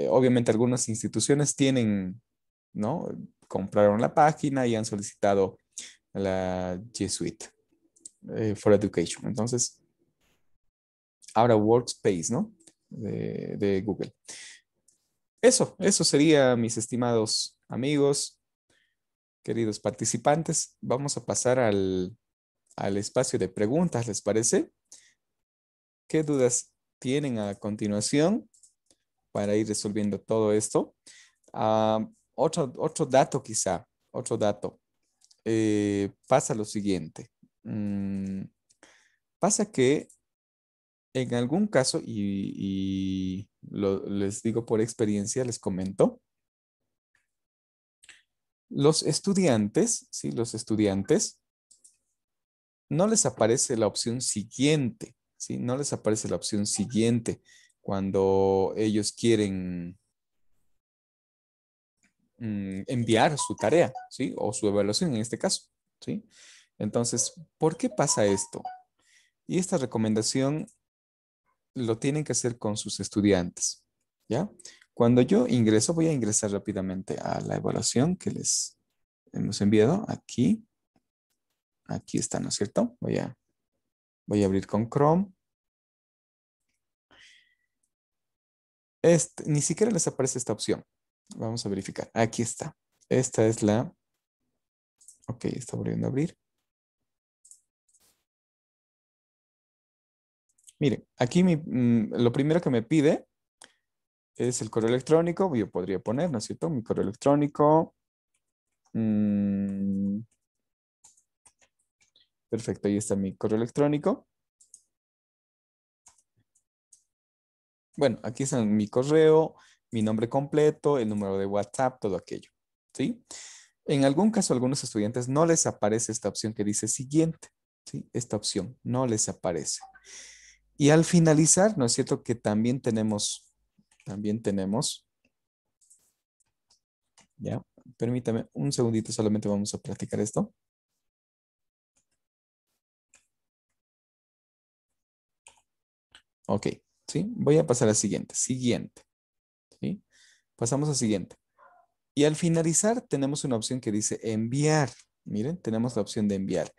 Obviamente algunas instituciones tienen, ¿no? Compraron la página y han solicitado la G Suite for Education. Entonces, ahora Workspace, ¿no? De Google. Eso sería, mis estimados amigos, queridos participantes. Vamos a pasar al espacio de preguntas, ¿les parece? ¿Qué dudas tienen a continuación para ir resolviendo todo esto? Otro dato quizá, otro dato. Pasa lo siguiente. Pasa que en algún caso, y les digo por experiencia, les comento, los estudiantes, ¿sí? Los estudiantes no les aparece la opción siguiente, ¿sí? No les aparece la opción siguiente cuando ellos quieren enviar su tarea, ¿sí? O su evaluación en este caso, ¿sí? Entonces, ¿por qué pasa esto? Y esta recomendación lo tienen que hacer con sus estudiantes, ¿ya? Cuando yo ingreso, voy a ingresar rápidamente a la evaluación que les hemos enviado aquí. Aquí está, ¿no es cierto? Voy a abrir con Chrome. Ni siquiera les aparece esta opción. Vamos a verificar. Aquí está. Esta es la... Ok, está volviendo a abrir. Miren, aquí lo primero que me pide es el correo electrónico. Yo podría poner, ¿no es cierto? Mi correo electrónico. Mm, perfecto, ahí está mi correo electrónico. Bueno, aquí está mi correo, mi nombre completo, el número de WhatsApp, todo aquello. ¿Sí? En algún caso, a algunos estudiantes no les aparece esta opción que dice siguiente. ¿Sí? Esta opción no les aparece. Y al finalizar, ¿no es cierto? Que también tenemos, ya, permítame un segundito, solamente vamos a practicar esto. Ok, ¿sí? Voy a pasar al siguiente, ¿sí? Pasamos al siguiente. Y al finalizar tenemos una opción que dice enviar. Miren, tenemos la opción de enviar.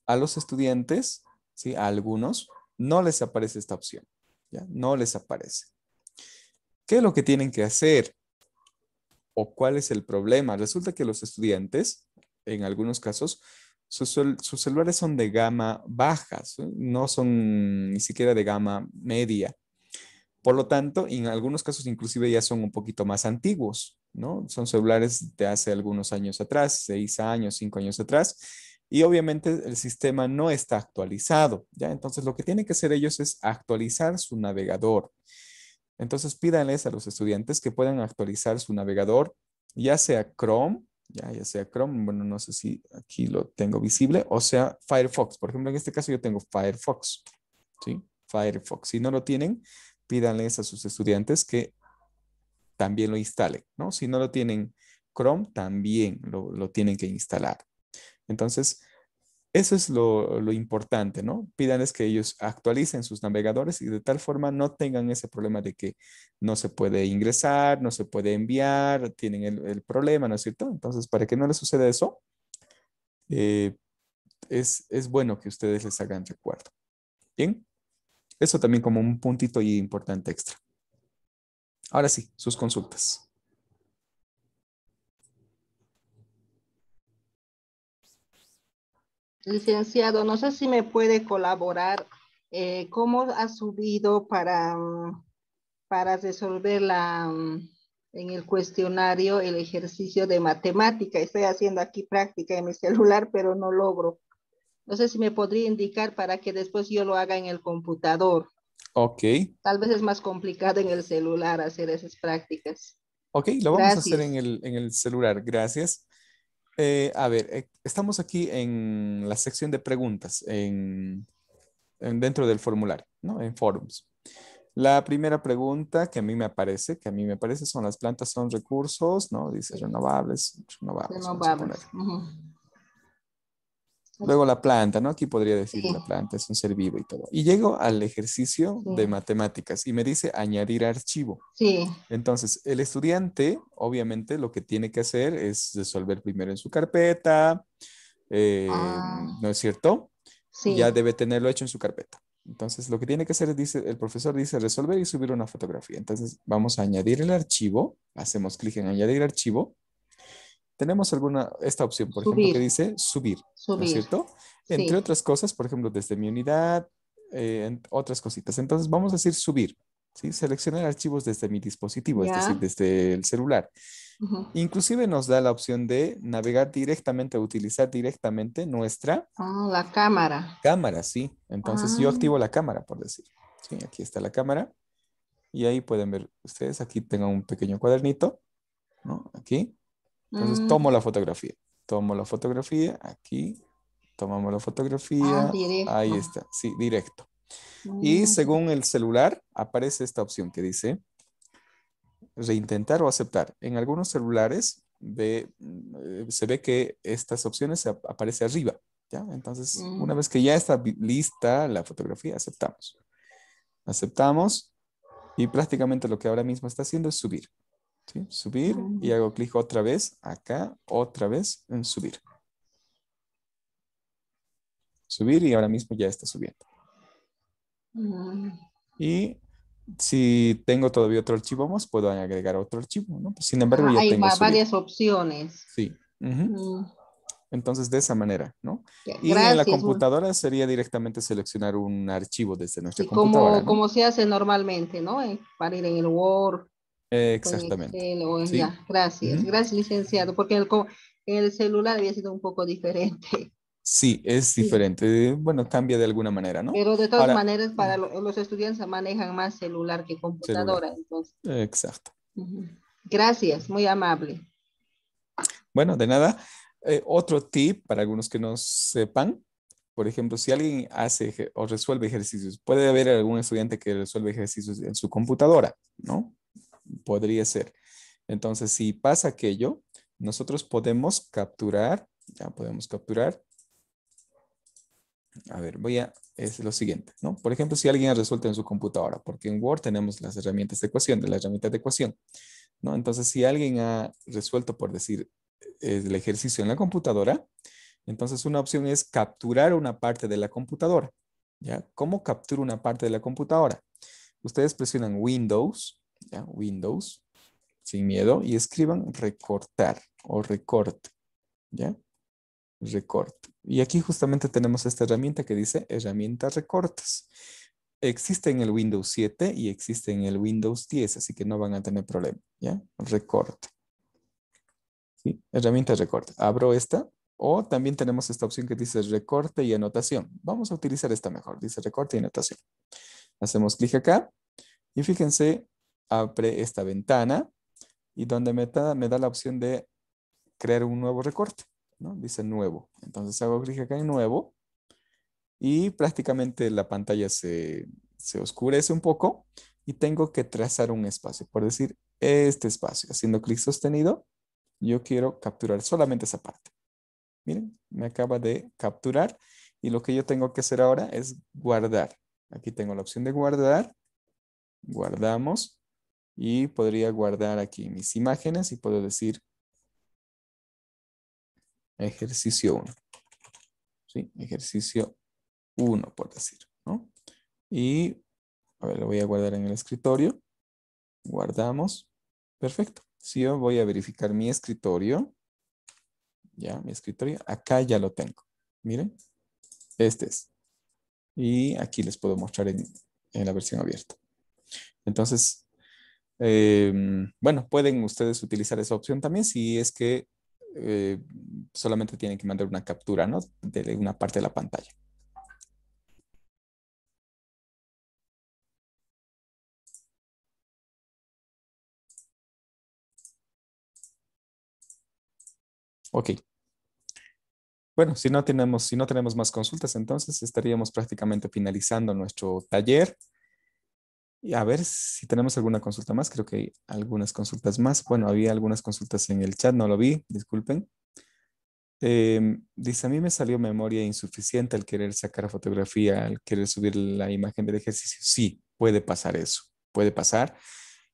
A los estudiantes, ¿sí? A algunos, no les aparece esta opción, ¿ya? No les aparece. ¿Qué es lo que tienen que hacer? ¿O cuál es el problema? Resulta que los estudiantes, en algunos casos, sus celulares son de gama baja, ¿sí? No son ni siquiera de gama media. Por lo tanto, en algunos casos inclusive ya son un poquito más antiguos, ¿no? Son celulares de hace algunos años atrás, 6 años, 5 años atrás, y obviamente el sistema no está actualizado, ¿ya? Entonces lo que tienen que hacer ellos es actualizar su navegador. Entonces pídanles a los estudiantes que puedan actualizar su navegador, ya sea Chrome, ya sea Chrome, bueno, no sé si aquí lo tengo visible, o sea Firefox. Por ejemplo, en este caso yo tengo Firefox, ¿sí? Firefox. Si no lo tienen, pídanles a sus estudiantes que también lo instalen, ¿no? Si no lo tienen Chrome, también lo tienen que instalar. Entonces, eso es lo importante, ¿no? Pídanles que ellos actualicen sus navegadores y de tal forma no tengan ese problema de que no se puede ingresar, no se puede enviar, tienen el problema, ¿no es cierto? Entonces, para que no les suceda eso, eh, es bueno que ustedes les hagan recuerdo. Bien, eso también como un puntito y importante extra. Ahora sí, sus consultas. Licenciado, no sé si me puede colaborar. ¿Cómo ha subido para resolver en el cuestionario el ejercicio de matemática? Estoy haciendo aquí práctica en mi celular, pero no logro. No sé si me podría indicar para que después yo lo haga en el computador. Ok, Tal vez es más complicado en el celular hacer esas prácticas. ok, lo vamos a hacer en Gracias. el celular, gracias. A ver, estamos aquí en la sección de preguntas, dentro del formulario, ¿no? En forums. La primera pregunta que a mí me aparece son las plantas son recursos, ¿no? Dice Sí, renovables, vamos a poner. renovables. Ujú. Luego la planta, ¿no? Aquí podría decir Sí, la planta es un ser vivo y todo. Y llego al ejercicio sí, de matemáticas y me dice añadir archivo. sí. Entonces, el estudiante, obviamente, lo que tiene que hacer es resolver primero en su carpeta, Ah, ¿no es cierto? sí. Ya debe tenerlo hecho en su carpeta. Entonces, lo que tiene que hacer, dice, el profesor dice resolver y subir una fotografía. Entonces, vamos a añadir el archivo, hacemos clic en añadir archivo. Tenemos esta opción, por ejemplo, que Subir, dice subir, ¿no es subir. cierto? Entre Sí. otras cosas, por ejemplo, desde mi unidad, otras cositas. Entonces, vamos a decir subir, ¿sí? Seleccionar archivos desde mi dispositivo, es decir, Ya. desde el celular. Ujú. Inclusive nos da la opción de navegar directamente, utilizar directamente nuestra Ah, la cámara. cámara, ¿sí? Entonces yo Ah, activo la cámara, por decir. Sí, aquí está la cámara. Y ahí pueden ver ustedes, aquí tengo un pequeño cuadernito, ¿no? Aquí. Entonces mm, tomo la fotografía. Tomo la fotografía, aquí. Tomamos la fotografía. directo. Ahí está, sí, directo. Y Mm, según el celular, aparece esta opción que dice reintentar o aceptar. En algunos celulares se ve que estas opciones aparecen arriba, ¿ya? Entonces, una mm, vez que ya está lista la fotografía, aceptamos. Aceptamos y prácticamente lo que ahora mismo está haciendo es subir, ¿sí? Subir y mm, hago clic otra vez acá, otra vez en subir. Subir y ahora mismo ya está subiendo. mm. Y si tengo todavía otro archivo más, puedo agregar otro archivo, ¿no? Pues, sin embargo, Ajá, ya hay tengo subido. varias opciones. Sí. Ujú. Mm, Entonces, de esa manera, ¿no? ya, Y en la gracias. computadora sería directamente seleccionar un archivo desde nuestra Sí, computadora, ¿no? como se hace normalmente, ¿no? Para ir en el Word o en Exactamente. Excel o ¿Sí? ya. Gracias. Ujú. Gracias, licenciado, porque en el celular había sido un poco diferente. Sí, es Sí. diferente. Bueno, cambia de alguna manera, ¿no? Pero de todas Ahora, maneras, para los estudiantes manejan más celular que celular. computadora, entonces. Exacto. Ujú. Gracias, muy amable. Bueno, de nada. Otro tip para algunos que no sepan, por ejemplo, si alguien hace o resuelve ejercicios, puede haber algún estudiante que resuelve ejercicios en su computadora, ¿no? Podría ser. Entonces, si pasa aquello, nosotros podemos capturar, ya podemos capturar. A ver, es lo siguiente, ¿no? Por ejemplo, si alguien ha resuelto en su computadora, porque en Word tenemos las herramientas de ecuación, de la herramienta de ecuación, ¿no? Entonces, si alguien ha resuelto, por decir, el ejercicio en la computadora, entonces una opción es capturar una parte de la computadora, ¿ya? ¿Cómo capturo una parte de la computadora? Ustedes presionan Windows, ¿ya? Windows, sin miedo, y escriban recortar o recorte, ¿ya? Recorte. Y aquí justamente tenemos esta herramienta que dice herramienta recortes. Existe en el Windows 7 y existe en el Windows 10, así que no van a tener problema, ¿ya? Recorte. ¿Sí? Herramienta recorte. Abro esta o también tenemos esta opción que dice recorte y anotación. Vamos a utilizar esta mejor. Dice recorte y anotación. Hacemos clic acá y fíjense, abre esta ventana y donde me da la opción de crear un nuevo recorte, ¿no? Dice nuevo. Entonces hago clic acá en nuevo y prácticamente la pantalla se oscurece un poco y tengo que trazar un espacio. Por decir, este espacio. Haciendo clic sostenido, yo quiero capturar solamente esa parte. Miren, me acaba de capturar y lo que yo tengo que hacer ahora es guardar. Aquí tengo la opción de guardar. Guardamos y podría guardar aquí mis imágenes y puedo decir ejercicio 1. ¿Sí? Ejercicio 1, por decir, ¿no? Y a ver, lo voy a guardar en el escritorio. Guardamos. Perfecto. Si yo voy a verificar mi escritorio, ya, mi escritorio, acá ya lo tengo. Miren, este es. Y aquí les puedo mostrar en la versión abierta. Entonces, bueno, pueden ustedes utilizar esa opción también si es que eh, solamente tienen que mandar una captura, ¿no? De una parte de la pantalla. Ok. Bueno, si no tenemos más consultas, entonces estaríamos prácticamente finalizando nuestro taller. Y a ver si tenemos alguna consulta más. Creo que hay algunas consultas más. Bueno, había algunas consultas en el chat, no lo vi, disculpen. Dice, a mí me salió memoria insuficiente al querer sacar fotografía, al querer subir la imagen del ejercicio. Sí, puede pasar eso, puede pasar.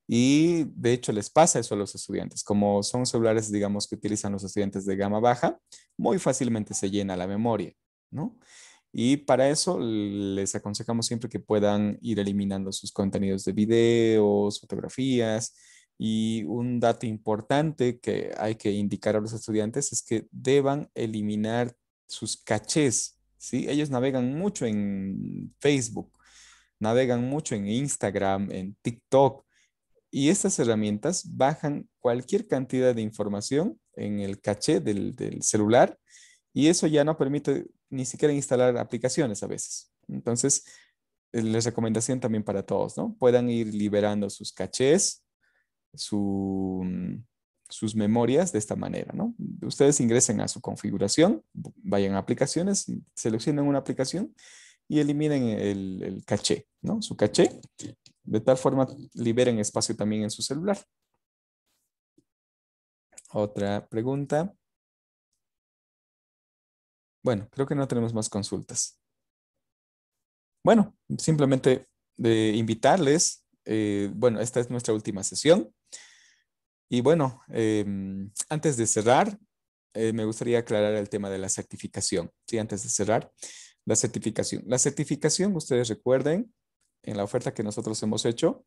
Y de hecho les pasa eso a los estudiantes. Como son celulares, digamos, que utilizan los estudiantes de gama baja, muy fácilmente se llena la memoria, ¿no? Y para eso les aconsejamos siempre que puedan ir eliminando sus contenidos de videos, fotografías. Y un dato importante que hay que indicar a los estudiantes es que deban eliminar sus cachés, ¿sí? Ellos navegan mucho en Facebook, navegan mucho en Instagram, en TikTok, y estas herramientas bajan cualquier cantidad de información en el caché del celular y eso ya no permite ni siquiera instalar aplicaciones a veces. Entonces, les recomendación también para todos, ¿no? Puedan ir liberando sus cachés, sus memorias de esta manera, ¿no? Ustedes ingresen a su configuración, vayan a aplicaciones, seleccionen una aplicación y eliminen el caché, ¿no? Su caché. De tal forma liberen espacio también en su celular. Otra pregunta. Bueno, creo que no tenemos más consultas. Bueno, simplemente de invitarles. Bueno, esta es nuestra última sesión. Y bueno, antes de cerrar, me gustaría aclarar el tema de la certificación. Sí, antes de cerrar, la certificación. La certificación, ustedes recuerden, en la oferta que nosotros hemos hecho,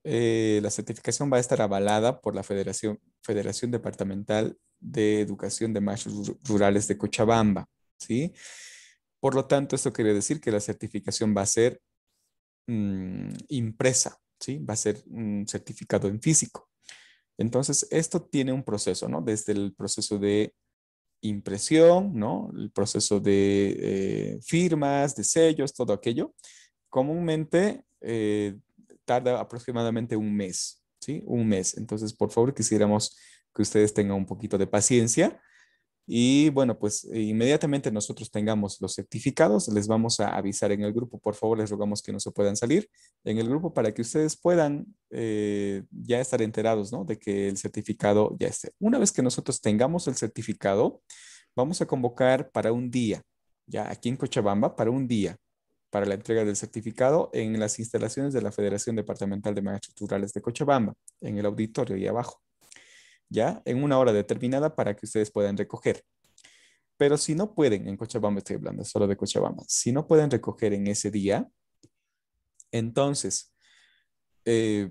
la certificación va a estar avalada por la Federación Departamental de Educación de Maestros Rurales de Cochabamba, ¿sí? Por lo tanto, esto quiere decir que la certificación va a ser impresa, ¿sí? Va a ser un certificado en físico. Entonces, esto tiene un proceso, ¿no? Desde el proceso de impresión, ¿no? El proceso de firmas, de sellos, todo aquello. Comúnmente tarda aproximadamente un mes, ¿sí? Un mes. Entonces, por favor, quisiéramos que ustedes tengan un poquito de paciencia. Y bueno, pues inmediatamente nosotros tengamos los certificados, les vamos a avisar en el grupo. Por favor, les rogamos que no se puedan salir en el grupo para que ustedes puedan ya estar enterados, ¿no? De que el certificado ya esté. Una vez que nosotros tengamos el certificado, vamos a convocar para un día, ya aquí en Cochabamba, para un día, para la entrega del certificado en las instalaciones de la Federación Departamental de Maestros Rurales de Cochabamba, en el auditorio y abajo, ya en una hora determinada para que ustedes puedan recoger. Pero si no pueden, en Cochabamba estoy hablando solo de Cochabamba, si no pueden recoger en ese día, entonces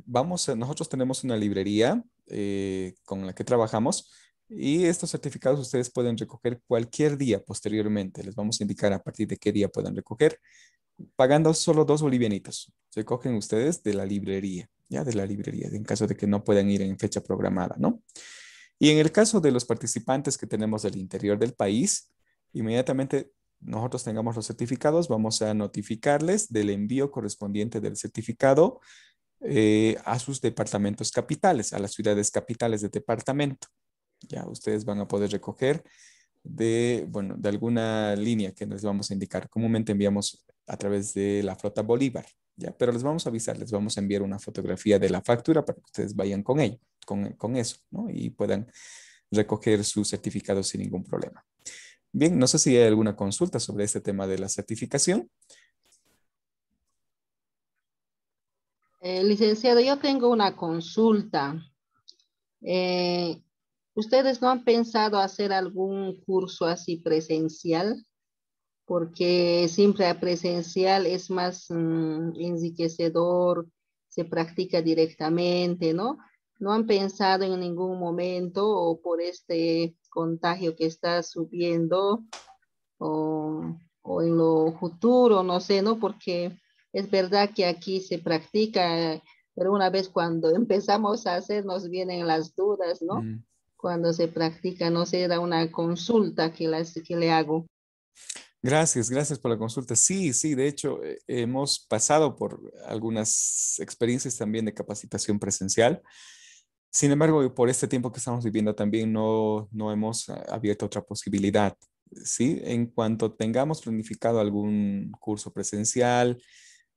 nosotros tenemos una librería con la que trabajamos y estos certificados ustedes pueden recoger cualquier día posteriormente. Les vamos a indicar a partir de qué día puedan recoger, pagando solo 2 bolivianitos. Recogen ustedes de la librería, ya de la librería, en caso de que no puedan ir en fecha programada, ¿no? Y en el caso de los participantes que tenemos del interior del país, inmediatamente nosotros tengamos los certificados, vamos a notificarles del envío correspondiente del certificado a sus departamentos capitales, a las ciudades capitales de departamento. Ya ustedes van a poder recoger bueno, de alguna línea que les vamos a indicar. Comúnmente enviamos a través de la flota Bolívar, ¿ya? Pero les vamos a avisar, les vamos a enviar una fotografía de la factura para que ustedes vayan con ello, con eso, ¿no? Y puedan recoger su certificado sin ningún problema. Bien, no sé si hay alguna consulta sobre este tema de la certificación. Licenciado, yo tengo una consulta. Eh, ¿Ustedes no han pensado hacer algún curso así presencial? Porque siempre a presencial es más enriquecedor, se practica directamente, ¿no? ¿No han pensado en ningún momento o por este contagio que está subiendo o en lo futuro, no sé, ¿no? Porque es verdad que aquí se practica, pero una vez cuando empezamos a hacer nos vienen las dudas, ¿no? Mm. Cuando se practica, no sé, era una consulta que le hago. Gracias, gracias por la consulta. Sí, sí, de hecho, hemos pasado por algunas experiencias también de capacitación presencial. Sin embargo, por este tiempo que estamos viviendo también no hemos abierto otra posibilidad. Sí, en cuanto tengamos planificado algún curso presencial,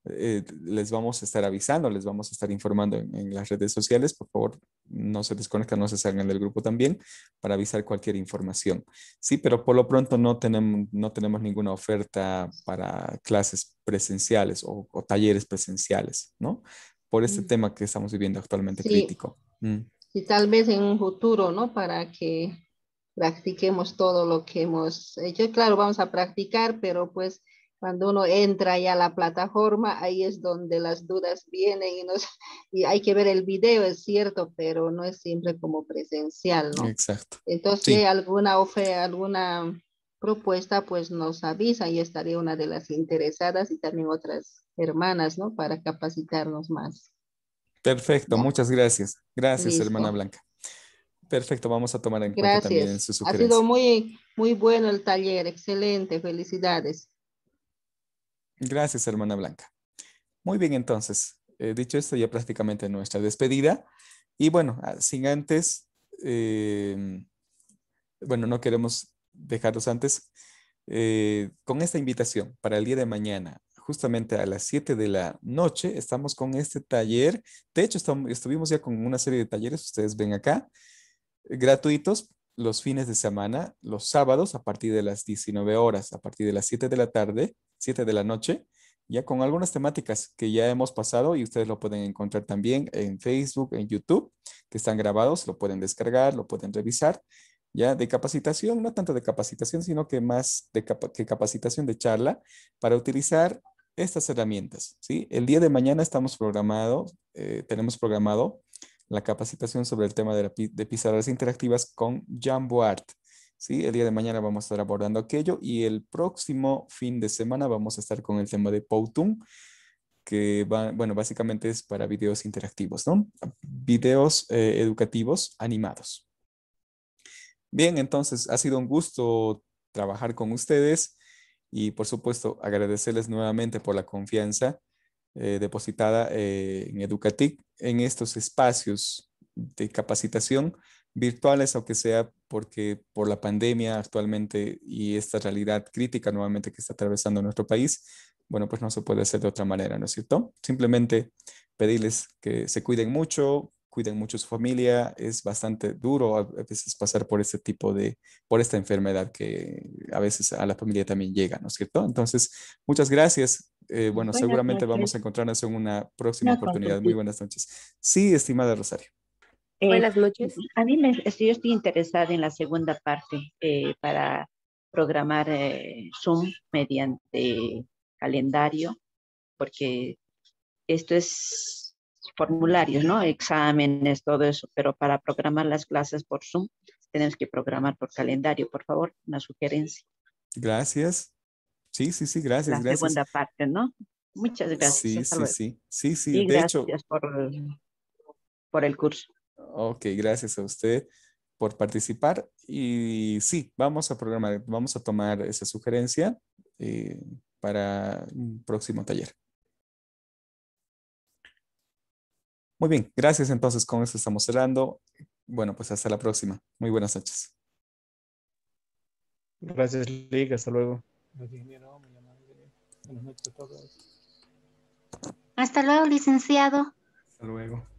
les vamos a estar avisando, les vamos a estar informando en las redes sociales. Por favor, no se desconecten, no se salgan del grupo también para avisar cualquier información. Sí, pero por lo pronto no tenemos ninguna oferta para clases presenciales o talleres presenciales, ¿no? Por este Mm. tema que estamos viviendo actualmente Sí, crítico. Mm. y tal vez en un futuro, ¿no? Para que practiquemos todo lo que hemos hecho. Claro, vamos a practicar, pero pues cuando uno entra ya a la plataforma, ahí es donde las dudas vienen y hay que ver el video, es cierto, pero no es siempre como presencial, ¿no? Exacto. Entonces, si hay Sí, alguna oferta, alguna propuesta, pues nos avisa y estaría una de las interesadas y también otras hermanas, ¿no? Para capacitarnos más. perfecto. ¿Ya? Muchas gracias. Gracias, hermana Listo. Blanca. Perfecto, vamos a tomar en cuenta también en Gracias. su Ha sido sugerencia. muy, muy bueno el taller. Excelente. Felicidades. Gracias, hermana Blanca. Muy bien, entonces, dicho esto, ya prácticamente nuestra despedida. Y bueno, sin antes, eh, bueno, no queremos dejarlos antes con esta invitación para el día de mañana, justamente a las 7 de la noche estamos con este taller. De hecho, estuvimos ya con una serie de talleres, ustedes ven acá, gratuitos los fines de semana, los sábados a partir de las 19 horas, a partir de las 7 de la tarde, 7 de la noche, ya con algunas temáticas que ya hemos pasado y ustedes lo pueden encontrar también en Facebook, en YouTube, que están grabados, lo pueden descargar, lo pueden revisar, ya de capacitación, no tanto de capacitación, sino que más de que capacitación de charla para utilizar estas herramientas, ¿sí? El día de mañana tenemos programado la capacitación sobre el tema de pizarras interactivas con Jamboard. ¿Sí? El día de mañana vamos a estar abordando aquello y el próximo fin de semana vamos a estar con el tema de Powtoon, que bueno, básicamente es para videos interactivos, ¿no? Videos educativos animados. Bien, entonces ha sido un gusto trabajar con ustedes y por supuesto agradecerles nuevamente por la confianza depositada en Educatic en estos espacios de capacitación virtuales, aunque sea porque por la pandemia actualmente y esta realidad crítica nuevamente que está atravesando nuestro país, bueno, pues no se puede hacer de otra manera, ¿no es cierto? Simplemente pedirles que se cuiden mucho su familia. Es bastante duro a veces pasar por este por esta enfermedad que a veces a la familia también llega, ¿no es cierto? Entonces, muchas gracias. Bueno, Buenas seguramente vamos a noches. encontrarnos en una próxima Una oportunidad. Muy consultita. buenas noches. Sí, estimada Rosario. Eh, Buenas noches. a mí yo estoy interesada en la segunda parte para programar Zoom mediante calendario, porque esto es formularios, ¿no? Exámenes, todo eso, pero para programar las clases por Zoom tenemos que programar por calendario. Por favor, una sugerencia. Gracias. Sí, sí, sí, gracias, La gracias. segunda parte, ¿no? Muchas gracias. Sí, Hasta sí, luego. sí. Sí, sí. Y De hecho, gracias por el curso. ok, gracias a usted por participar. Y sí, vamos a tomar esa sugerencia eh, para un próximo taller. Muy bien, gracias. Entonces, con eso estamos cerrando. Bueno, pues hasta la próxima. Muy buenas noches. Gracias, Lick. Hasta luego. Gracias, ingeniero. Buenas noches a todos. Hasta luego, licenciado. Hasta luego.